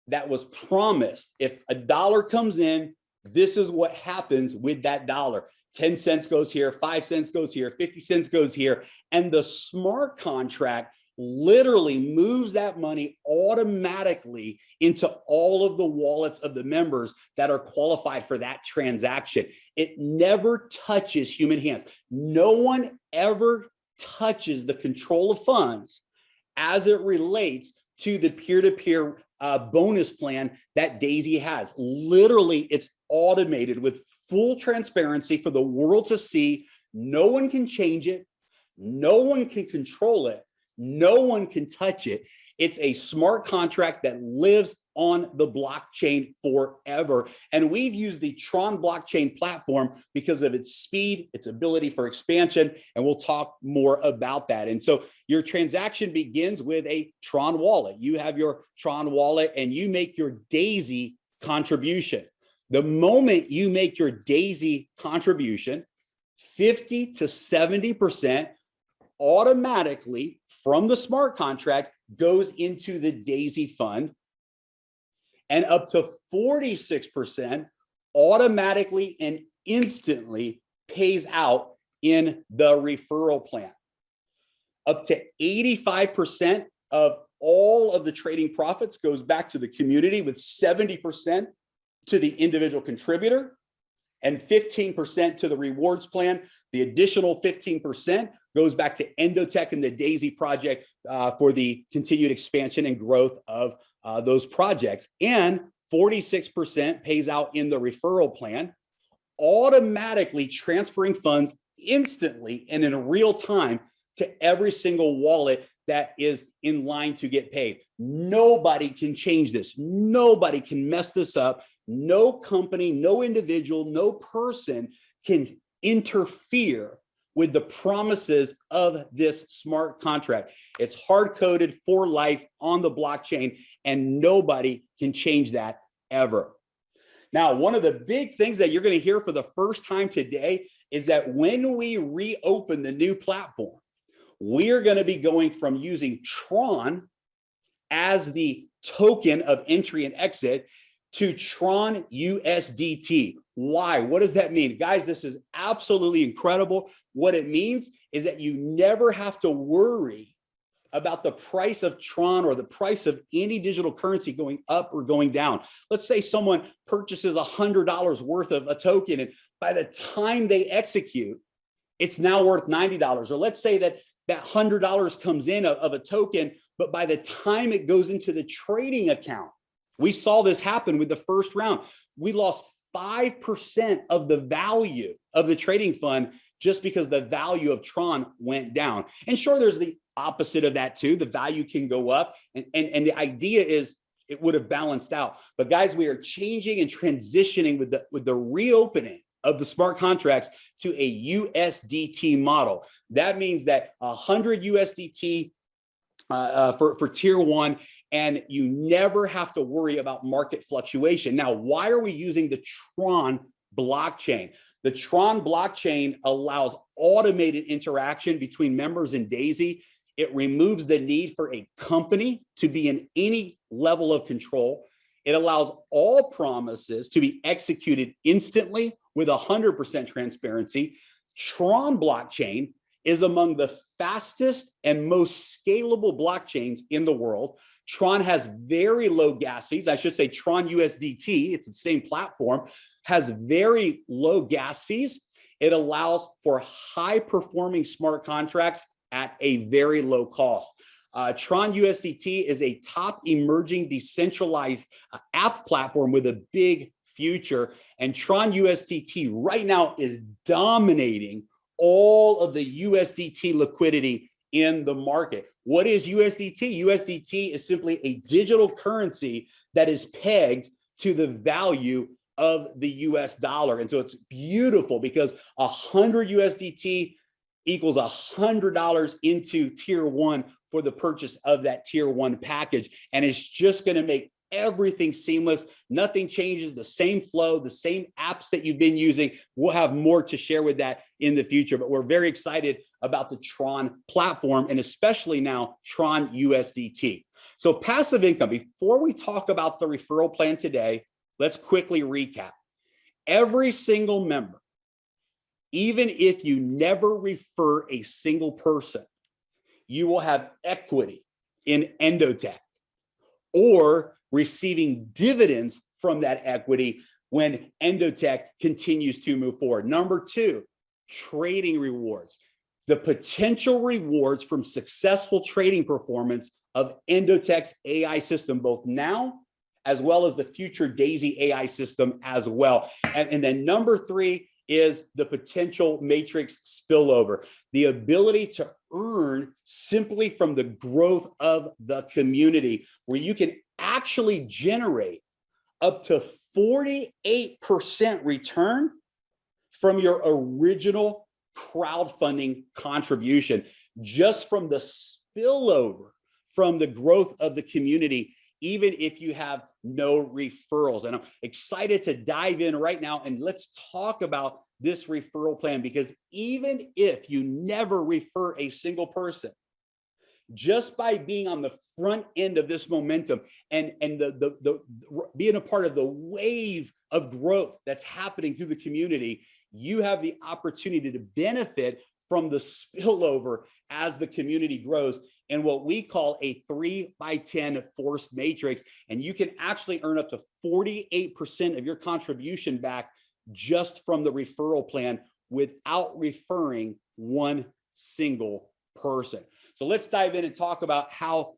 that was promised, if a dollar comes in, this is what happens with that dollar. 10 cents goes here, 5 cents goes here, 50 cents goes here. And the smart contract literally moves that money automatically into all of the wallets of the members that are qualified for that transaction. It never touches human hands. No one ever touches the control of funds as it relates to the peer-to-peer bonus plan that Daisy has. Literally, it's automated with full transparency for the world to see. No one can change it. No one can control it. No one can touch it. It's a smart contract that lives on the blockchain forever. And we've used the Tron blockchain platform because of its speed, its ability for expansion, and we'll talk more about that. And so your transaction begins with a Tron wallet. You have your Tron wallet and you make your Daisy contribution. The moment you make your Daisy contribution, 50 to 70% automatically from the smart contract goes into the Daisy fund, and up to 46% automatically and instantly pays out in the referral plan. Up to 85% of all of the trading profits goes back to the community, with 70% to the individual contributor and 15% to the rewards plan. The additional 15% goes back to Endotech and the DAISY project for the continued expansion and growth of those projects. And 46% pays out in the referral plan, automatically transferring funds instantly and in real time to every single wallet that is in line to get paid. Nobody can change this. Nobody can mess this up. No company, no individual, no person can interfere with the promises of this smart contract. It's hard-coded for life on the blockchain, and nobody can change that ever. Now, one of the big things that you're going to hear for the first time today is that when we reopen the new platform, we are going to be going from using Tron as the token of entry and exit to Tron USDT. Why? What does that mean? Guys, this is absolutely incredible. What it means is that you never have to worry about the price of Tron or the price of any digital currency going up or going down. Let's say someone purchases $100 worth of a token, and by the time they execute, it's now worth $90. Or let's say that $100 comes in of a token, but by the time it goes into the trading account, we saw this happen with the first round. We lost 5% of the value of the trading fund just because the value of Tron went down. And sure, there's the opposite of that too. The value can go up, and the idea is it would have balanced out. But guys, we are changing and transitioning with the reopening of the smart contracts to a USDT model. That means that 100 USDT for tier one, and you never have to worry about market fluctuation. Now, why are we using the Tron blockchain? The Tron blockchain allows automated interaction between members in DAISY. It removes the need for a company to be in any level of control. It allows all promises to be executed instantly with 100% transparency. Tron blockchain is among the fastest and most scalable blockchains in the world. Tron has very low gas fees. I should say Tron USDT, it's the same platform, has very low gas fees. It allows for high performing smart contracts at a very low cost. Tron USDT is a top emerging decentralized app platform with a big future. And Tron USDT right now is dominating all of the USDT liquidity in the market. What is USDT? USDT is simply a digital currency that is pegged to the value of the US dollar. And so it's beautiful because 100 USDT equals $100 into tier one for the purchase of that tier one package. And it's just going to make everything seamless. Nothing changes, the same flow, the same apps that you've been using. We'll have more to share with that in the future, but we're very excited about the Tron platform and especially now Tron USDT. So passive income, before we talk about the referral plan today, let's quickly recap. Every single member, even if you never refer a single person, you will have equity in Endotech or receiving dividends from that equity when Endotech continues to move forward. Number two, trading rewards. The potential rewards from successful trading performance of Endotech's AI system, both now as well as the future DAISY AI system as well. And then number three is the potential matrix spillover, the ability to earn simply from the growth of the community, where you can actually generate up to 48% return from your original crowdfunding contribution, just from the spillover from the growth of the community, even if you have no referrals. And I'm excited to dive in right now and let's talk about this referral plan, because even if you never refer a single person, just by being on the front end of this momentum and being a part of the wave of growth that's happening through the community, you have the opportunity to benefit from the spillover as the community grows in what we call a 3x10 forced matrix. And you can actually earn up to 48% of your contribution back just from the referral plan without referring one single person. So let's dive in and talk about how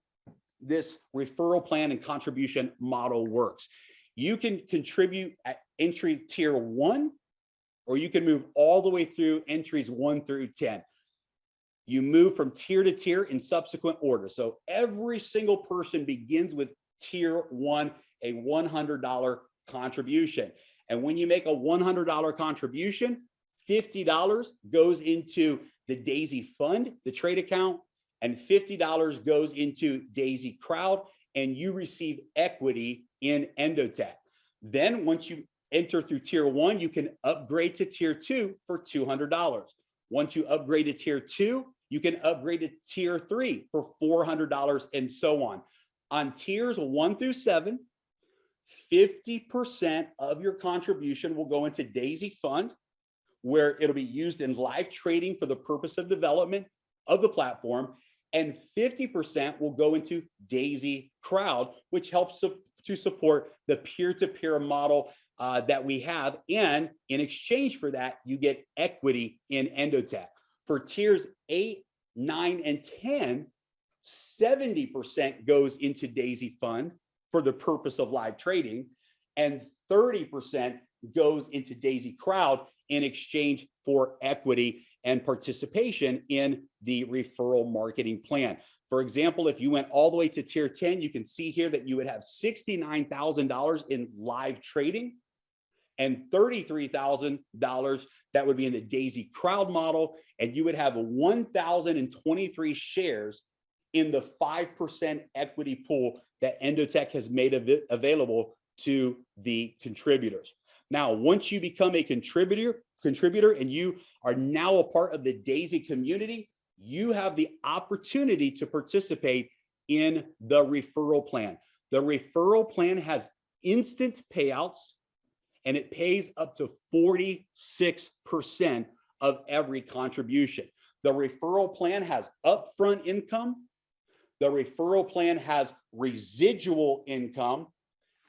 this referral plan and contribution model works. You can contribute at entry tier 1, or you can move all the way through entries 1 through 10. You move from tier to tier in subsequent order. So every single person begins with tier 1, a $100 contribution. And when you make a $100 contribution, $50 goes into the Daisy Fund, the trade account, and $50 goes into Daisy Crowd, and you receive equity in Endotech. Then once you enter through tier 1, you can upgrade to tier 2 for $200. Once you upgrade to tier 2, you can upgrade to tier 3 for $400, and so on. On tiers 1 through 7, 50% of your contribution will go into Daisy Fund, where it'll be used in live trading for the purpose of development of the platform, and 50% will go into Daisy Crowd, which helps to support the peer-to-peer model that we have. And in exchange for that, you get equity in Endotech. For tiers 8, 9, and 10, 70% goes into Daisy Fund for the purpose of live trading, and 30% goes into Daisy Crowd in exchange for equity and participation in the referral marketing plan. For example, if you went all the way to tier 10, you can see here that you would have $69,000 in live trading and $33,000 that would be in the Daisy Crowd model, and you would have 1,023 shares in the 5% equity pool that Endotech has made available to the contributors. Now, once you become a contributor and you are now a part of the Daisy community, you have the opportunity to participate in the referral plan. The referral plan has instant payouts, and it pays up to 46% of every contribution. The referral plan has upfront income. The referral plan has residual income,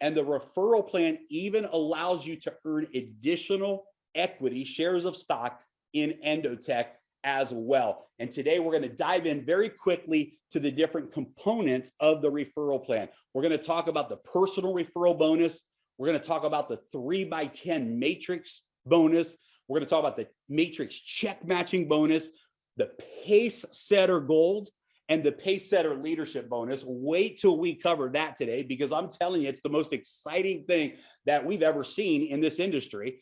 and the referral plan even allows you to earn additional equity, shares of stock in Endotech as well. And today we're going to dive in very quickly to the different components of the referral plan. We're going to talk about the personal referral bonus. We're going to talk about the 3x10 matrix bonus. We're going to talk about the matrix check matching bonus, the pace setter gold, and the pace setter leadership bonus. Wait till we cover that today, because I'm telling you, it's the most exciting thing that we've ever seen in this industry.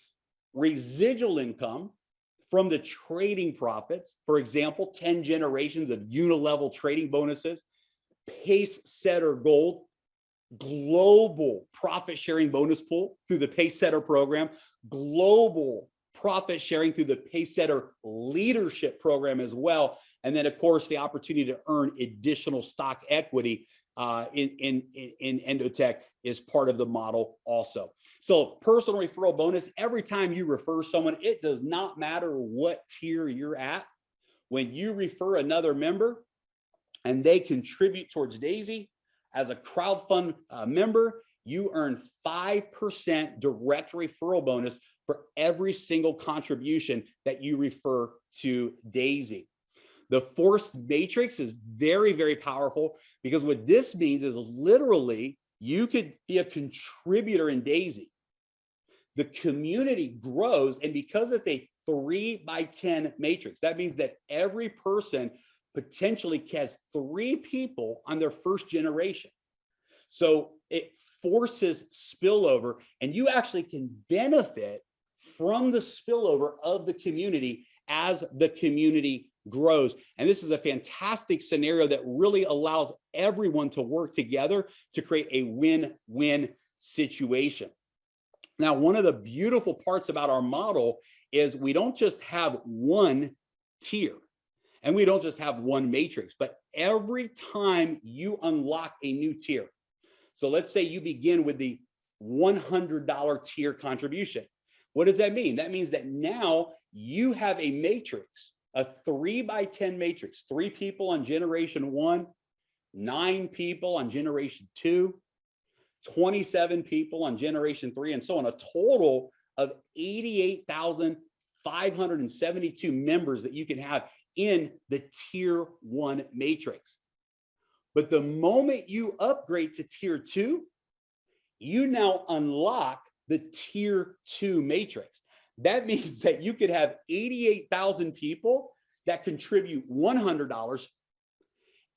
Residual income from the trading profits, for example, 10 generations of unilevel trading bonuses, pace setter gold, global profit sharing bonus pool through the pace setter program, global profit sharing through the pace setter leadership program as well. And then, of course, the opportunity to earn additional stock equity in Endotech is part of the model also. So personal referral bonus, every time you refer someone, it does not matter what tier you're at. When you refer another member and they contribute towards Daisy as a crowdfund member, you earn 5% direct referral bonus for every single contribution that you refer to Daisy. The forced matrix is very, very powerful, because what this means is literally you could be a contributor in Daisy. The community grows, and because it's a 3x10 matrix, that means that every person potentially has 3 people on their first generation. So it forces spillover, and you actually can benefit from the spillover of the community as the community grows. And this is a fantastic scenario that really allows everyone to work together to create a win-win situation. Now, one of the beautiful parts about our model is we don't just have one tier and we don't just have one matrix, but every time you unlock a new tier. So let's say you begin with the $100 tier contribution. What does that mean? That means that now you have a matrix, a 3x10 matrix, 3 people on generation 1, 9 people on generation 2, 27 people on generation 3, and so on, a total of 88,572 members that you can have in the tier 1 matrix. But the moment you upgrade to tier 2, you now unlock the tier 2 matrix. That means that you could have 88,000 people that contribute $100.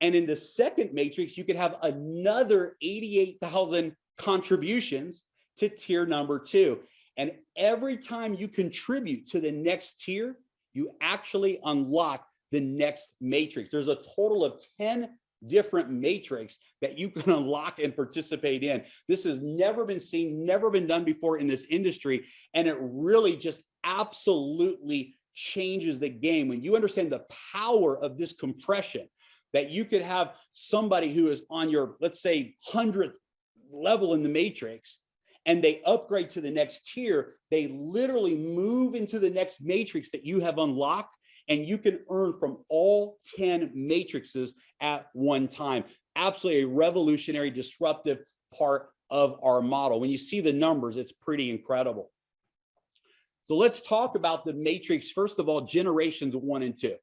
And in the second matrix, you could have another 88,000 contributions to tier number 2. And every time you contribute to the next tier, you actually unlock the next matrix. There's a total of 10 different matrix that you can unlock and participate in. This has never been seen, never been done before in this industry. And it really just absolutely changes the game. When you understand the power of this compression, that you could have somebody who is on your, let's say, 100th level in the matrix, and they upgrade to the next tier, they literally move into the next matrix that you have unlocked, and you can earn from all 10 matrices at one time. Absolutely a revolutionary, disruptive part of our model. When you see the numbers, it's pretty incredible. So let's talk about the matrix. First of all, generations 1 and 2.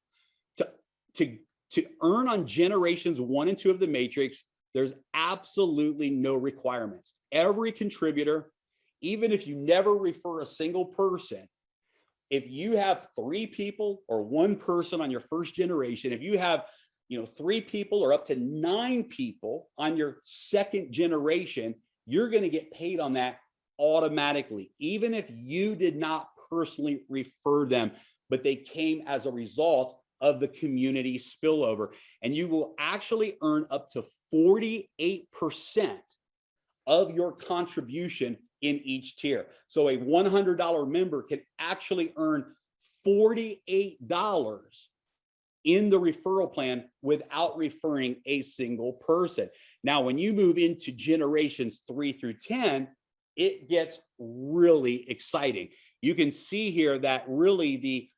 To earn on generations 1 and 2 of the matrix, there's absolutely no requirements. Every contributor, even if you never refer a single person, if you have 3 people or 1 person on your first generation, if you have 3 people or up to 9 people on your second generation, you're going to get paid on that automatically, even if you did not personally refer them, but they came as a result of the community spillover. And you will actually earn up to 48% of your contribution in each tier. So a $100 member can actually earn $48 in the referral plan without referring a single person. Now, when you move into generations 3 through 10, it gets really exciting. You can see here that really the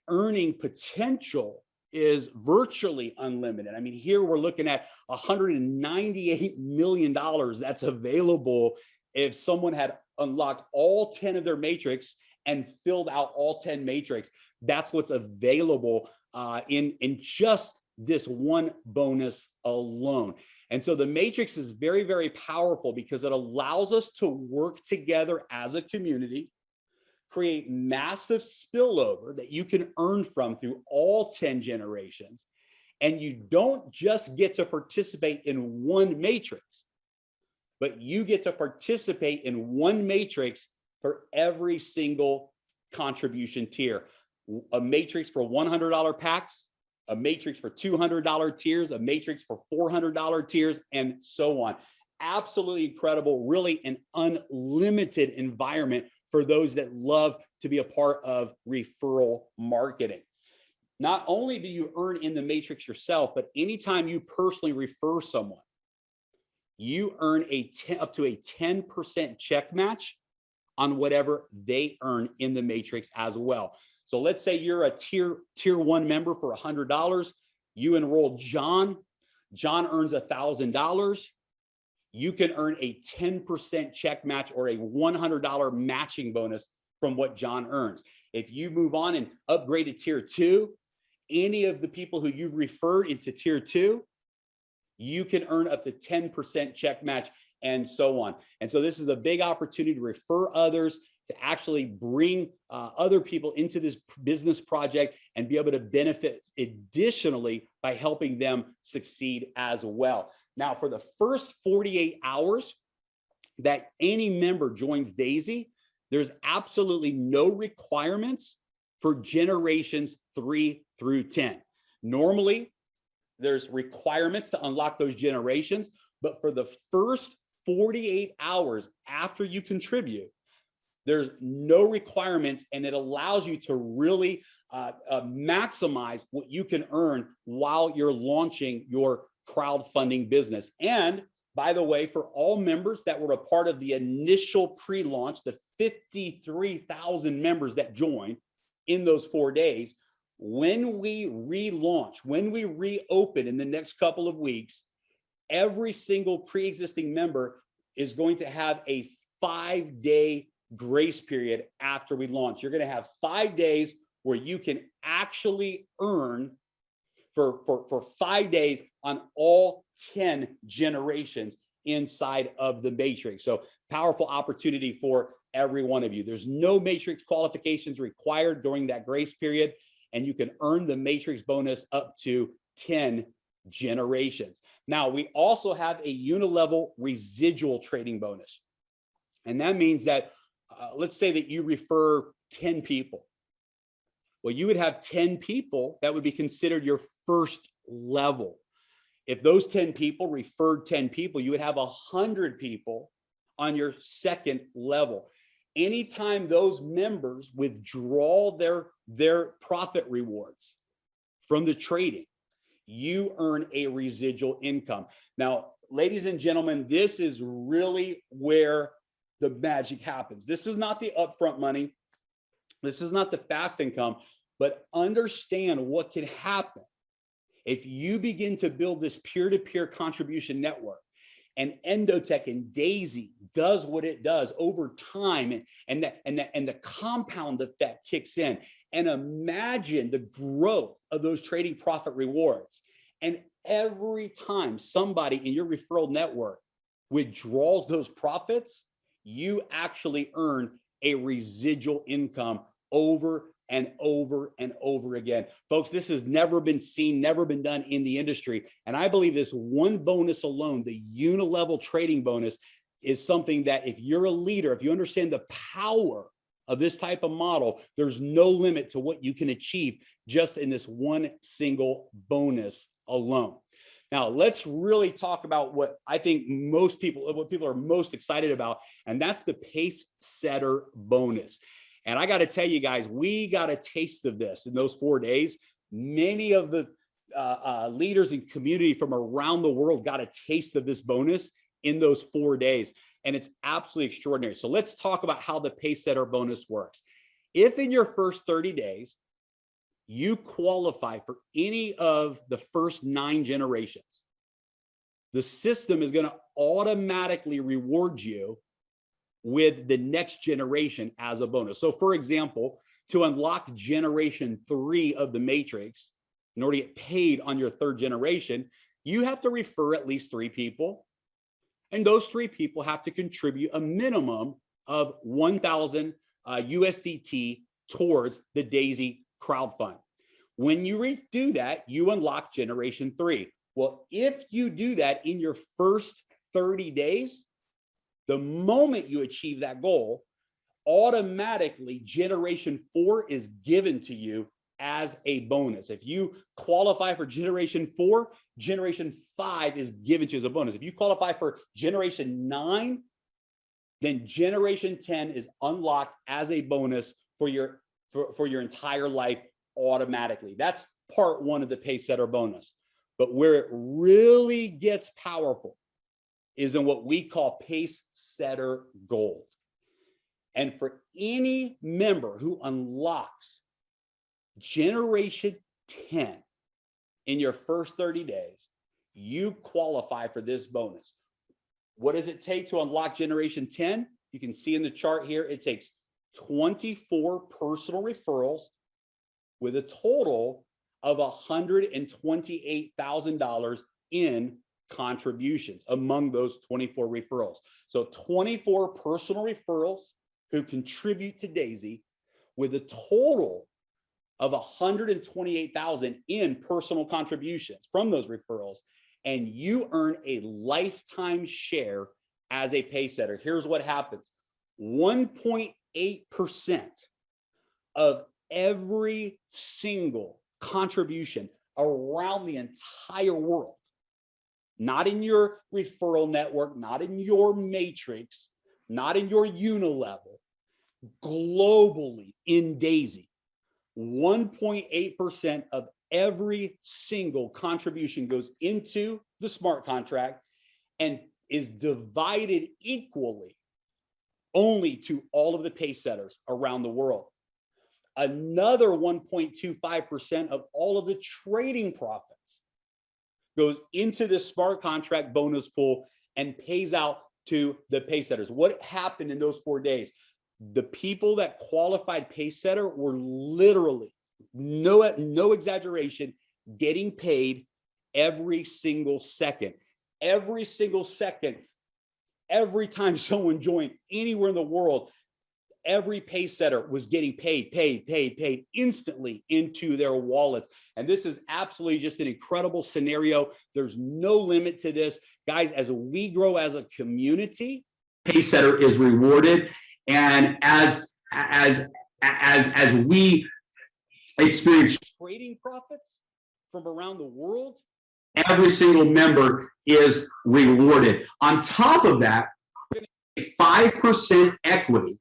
earning potential is virtually unlimited. I mean, here we're looking at $198 million that's available if someone had unlocked all 10 of their matrix and filled out all 10 matrix. That's what's available in just this one bonus alone. And so the matrix is very, very powerful because it allows us to work together as a community, create massive spillover that you can earn from through all 10 generations. And you don't just get to participate in one matrix, but you get to participate in one matrix for every single contribution tier. A matrix for $100 packs, a matrix for $200 tiers, a matrix for $400 tiers, and so on. Absolutely incredible, really an unlimited environment for those that love to be a part of referral marketing. Not only do you earn in the matrix yourself, but anytime you personally refer someone, you earn up to a 10% check match on whatever they earn in the matrix as well. So let's say you're a tier 1 member for $100. You enroll John. John earns $1,000. You can earn a 10% check match or a $100 matching bonus from what John earns. If you move on and upgrade to tier 2, any of the people who you've referred into tier 2, you can earn up to 10% check match and so on. And so this is a big opportunity to refer others, to actually bring other people into this business project and be able to benefit additionally by helping them succeed as well. Now, for the first 48 hours that any member joins Daisy, there's absolutely no requirements for generations 3 through 10. Normally, there's requirements to unlock those generations, but for the first 48 hours after you contribute, there's no requirements, and it allows you to really maximize what you can earn while you're launching your crowdfunding business. And by the way, for all members that were a part of the initial pre-launch, the 53,000 members that joined in those 4 days, when we relaunch, when we reopen in the next couple of weeks, every single pre-existing member is going to have a 5-day grace period after we launch. You're going to have 5 days where you can actually earn for 5 days on all 10 generations inside of the matrix. So powerful opportunity for every one of you. There's no matrix qualifications required during that grace period, and you can earn the matrix bonus up to 10 generations. Now, we also have a unilevel residual trading bonus. And that means that, let's say that you refer 10 people. Well, you would have 10 people that would be considered your first level. If those 10 people referred 10 people, you would have 100 people on your second level. Anytime those members withdraw their profit rewards from the trading, you earn a residual income. Now, ladies and gentlemen, this is really where the magic happens. This is not the upfront money. This is not the fast income, but understand what can happen if you begin to build this peer-to-peer contribution network. And Endotech and Daisy does what it does over time, and the compound effect kicks in. And imagine the growth of those trading profit rewards. And every time somebody in your referral network withdraws those profits, you actually earn a residual income over and over and over again. Folks, this has never been seen, never been done in the industry. And I believe this one bonus alone, the unilevel trading bonus, is something that if you're a leader, if you understand the power of this type of model, there's no limit to what you can achieve just in this one single bonus alone. Now, let's really talk about what I think what people are most excited about, and that's the Pace Setter bonus. And I got to tell you guys, we got a taste of this in those 4 days. Many of the leaders and community from around the world got a taste of this bonus in those 4 days. And it's absolutely extraordinary. So let's talk about how the Pace Setter bonus works. If in your first 30 days, you qualify for any of the first 9 generations, the system is going to automatically reward you with the next generation as a bonus. So for example, to unlock generation 3 of the matrix, in order to get paid on your 3rd generation, you have to refer at least 3 people. And those 3 people have to contribute a minimum of 1,000 USDT towards the Daisy crowd fund. When you do that, you unlock generation 3. Well, if you do that in your first 30 days, the moment you achieve that goal, automatically generation 4 is given to you as a bonus. If you qualify for generation 4, generation 5 is given to you as a bonus. If you qualify for generation 9, then generation 10 is unlocked as a bonus for your entire life automatically. That's part 1 of the Pace Setter bonus. But where it really gets powerful is in what we call Pace Setter Gold. And for any member who unlocks generation 10 in your first 30 days, you qualify for this bonus. What does it take to unlock generation 10? You can see in the chart here, it takes 24 personal referrals with a total of $128,000 in contributions among those 24 referrals. So 24 personal referrals who contribute to Daisy with a total of $128,000 in personal contributions from those referrals, and you earn a lifetime share as a Pace Setter. Here's what happens. 1.8% of every single contribution around the entire world, not in your referral network, not in your matrix, not in your unilevel, globally in Daisy, 1.8% of every single contribution goes into the smart contract and is divided equally only to all of the Pace Setters around the world. Another 1.25% of all of the trading profits goes into this smart contract bonus pool and pays out to the Pace Setters. What happened in those 4 days? the people that qualified Pacesetter were literally, no exaggeration, getting paid every single second. Every single second, every time someone joined anywhere in the world, every Pacesetter was getting paid instantly into their wallets. And this is absolutely just an incredible scenario. There's no limit to this. Guys, as we grow as a community, Pacesetter is rewarded. And as we experience trading profits from around the world, every single member is rewarded. On top of that, 5% equity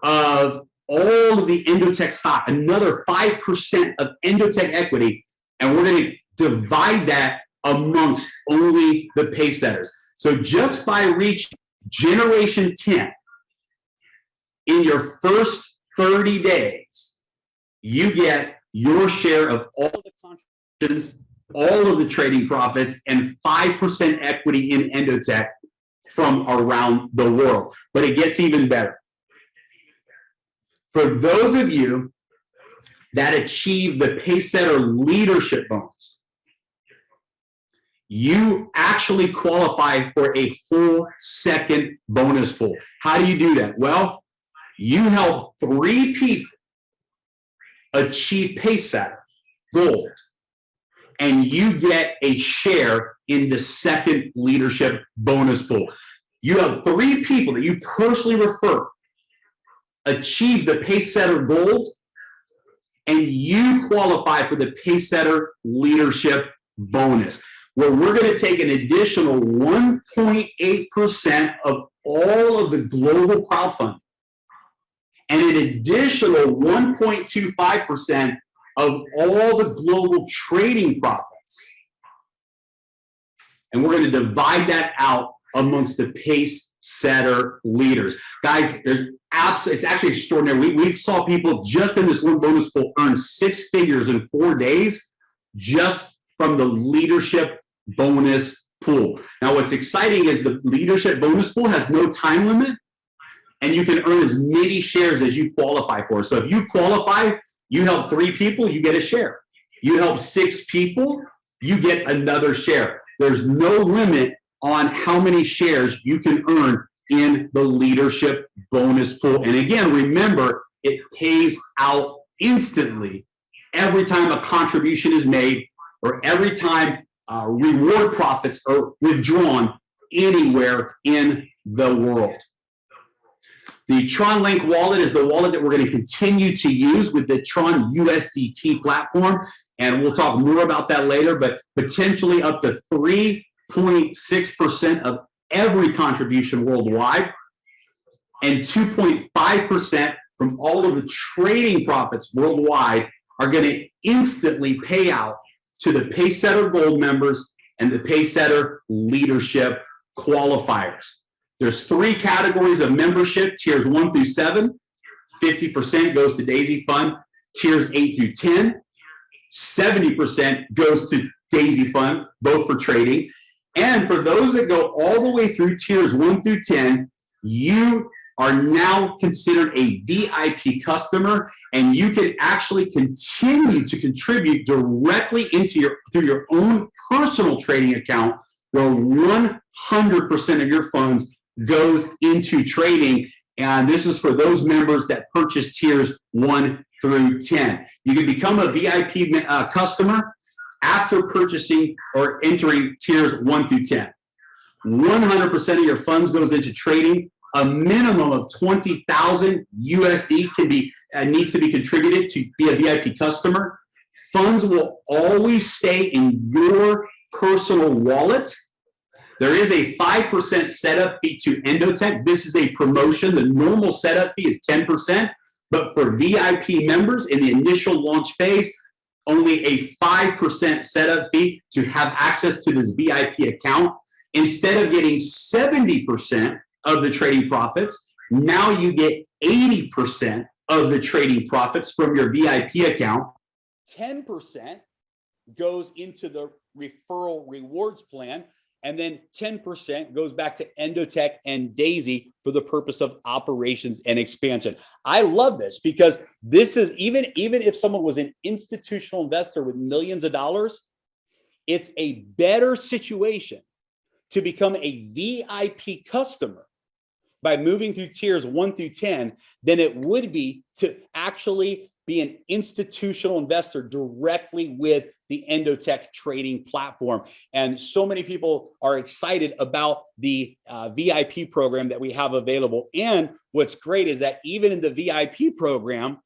of all of the Endotech stock, another 5% of Endotech equity, and we're going to divide that amongst only the Pacesetters. So just by reaching Generation 10 in your first 30 days, you get your share of all the contributions, all of the trading profits, and 5% equity in Endotech from around the world. But it gets even better. For those of you that achieve the Pacesetter leadership bonus, you actually qualify for a full second bonus pool. How do you do that? Well, you help 3 people achieve Pacesetter Gold, and you get a share in the second leadership bonus pool. You have 3 people that you personally refer achieve the Pacesetter Gold, and you qualify for the Pacesetter leadership bonus, where we're going to take an additional 1.8% of all of the global crowdfunding and an additional 1.25% of all the global trading profits. And we're going to divide that out amongst the Pacesetter leaders. Guys, it's actually extraordinary. We saw people just in this one bonus pool earn 6 figures in 4 days just from the leadership bonus pool. Now, what's exciting is the leadership bonus pool has no time limit, and you can earn as many shares as you qualify for. So if you qualify, you help 3 people, you get a share. You help 6 people, you get another share. There's no limit on how many shares you can earn in the leadership bonus pool. And again, remember, it pays out instantly every time a contribution is made or every time reward profits are withdrawn anywhere in the world. The TronLink wallet is the wallet that we're going to continue to use with the Tron USDT platform, and we'll talk more about that later, but potentially up to 3.6% of every contribution worldwide and 2.5% from all of the trading profits worldwide are going to instantly pay out to the Pacesetter Gold members and the Pacesetter leadership qualifiers. There's 3 categories of membership: tiers 1 through 7, 50% goes to Daisy Fund; tiers 8 through 10, 70% goes to Daisy Fund, both for trading. And for those that go all the way through tiers 1 through 10, you are now considered a VIP customer, and you can actually continue to contribute directly into through your own personal trading account, where 100% of your funds goes into trading. And this is for those members that purchase tiers 1 through 10. You can become a VIP customer after purchasing or entering tiers 1 through 10. 100% of your funds goes into trading. A minimum of 20,000 USD needs to be contributed to be a VIP customer. Funds will always stay in your personal wallet. There is a 5% setup fee to Endotech. This is a promotion. The normal setup fee is 10%, but for VIP members in the initial launch phase, only a 5% setup fee to have access to this VIP account. Instead of getting 70% of the trading profits, now you get 80% of the trading profits from your VIP account. 10% goes into the referral rewards plan, and then 10% goes back to Endotech and Daisy for the purpose of operations and expansion. I love this because this is even if someone was an institutional investor with millions of dollars, it's a better situation to become a VIP customer by moving through tiers 1 through 10 than it would be to actually be an institutional investor directly with the Endotech trading platform. And so many people are excited about the VIP program that we have available. And what's great is that even in the VIP program,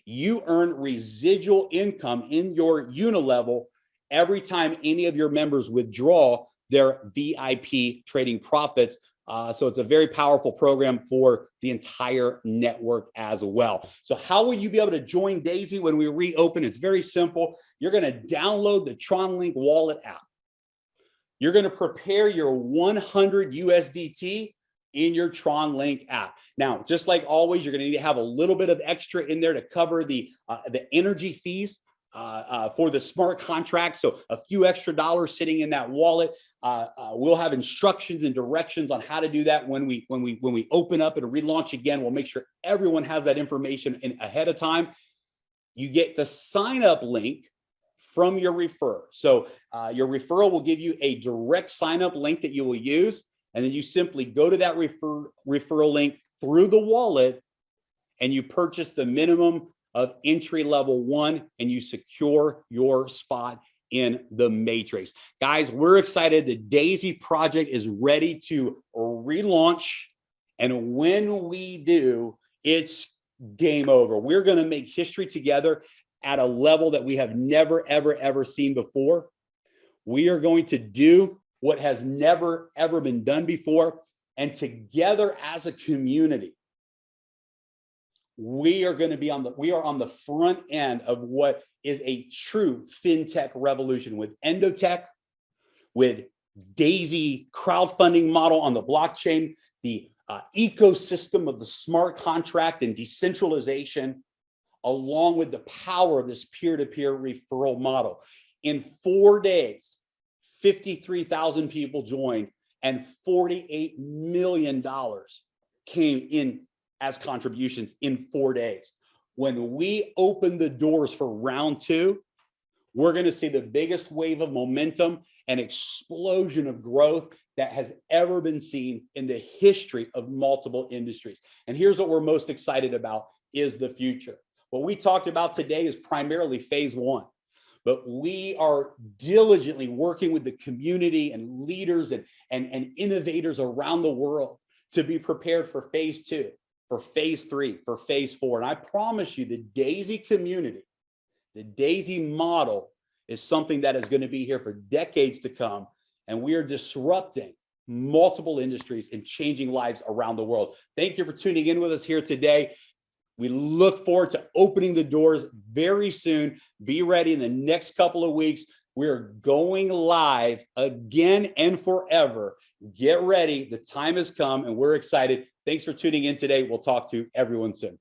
you earn residual income in your unilevel every time any of your members withdraw their VIP trading profits. So it's a very powerful program for the entire network as well. So how will you be able to join Daisy when we reopen? It's very simple. You're going to download the TronLink wallet app. You're going to prepare your 100 USDT in your TronLink app. Now, just like always, you're going to need to have a little bit of extra in there to cover the energy fees for the smart contract. So a few extra dollars sitting in that wallet. We'll have instructions and directions on how to do that when we open up and relaunch again. We'll make sure everyone has that information ahead of time. You get the sign up link from your referrer. So your referral will give you a direct sign up link that you will use. And then you simply go to that referral link through the wallet and you purchase the minimum of entry level 1 and you secure your spot in the matrix. Guys, we're excited. The Daisy project is ready to relaunch. And when we do, it's game over. We're going to make history together at a level that we have never, ever seen before. We are going to do what has never, ever been done before. And together as a community, we are on the front end of what is a true fintech revolution with Endotech, with Daisy crowdfunding model on the blockchain, the ecosystem of the smart contract and decentralization, along with the power of this peer-to-peer referral model. In 4 days, 53,000 people joined and $48 million came in as contributions in 4 days. When we open the doors for round 2, we're going to see the biggest wave of momentum and explosion of growth that has ever been seen in the history of multiple industries. And here's what we're most excited about is the future. What we talked about today is primarily phase 1, but we are diligently working with the community and leaders and innovators around the world to be prepared for phase 2. For phase 3, for phase 4. And I promise you, the Daisy community, the Daisy model is something that is going to be here for decades to come. And we are disrupting multiple industries and changing lives around the world. Thank you for tuning in with us here today. We look forward to opening the doors very soon. Be ready in the next couple of weeks. We're going live again and forever. Get ready. The time has come and we're excited. Thanks for tuning in today. We'll talk to everyone soon.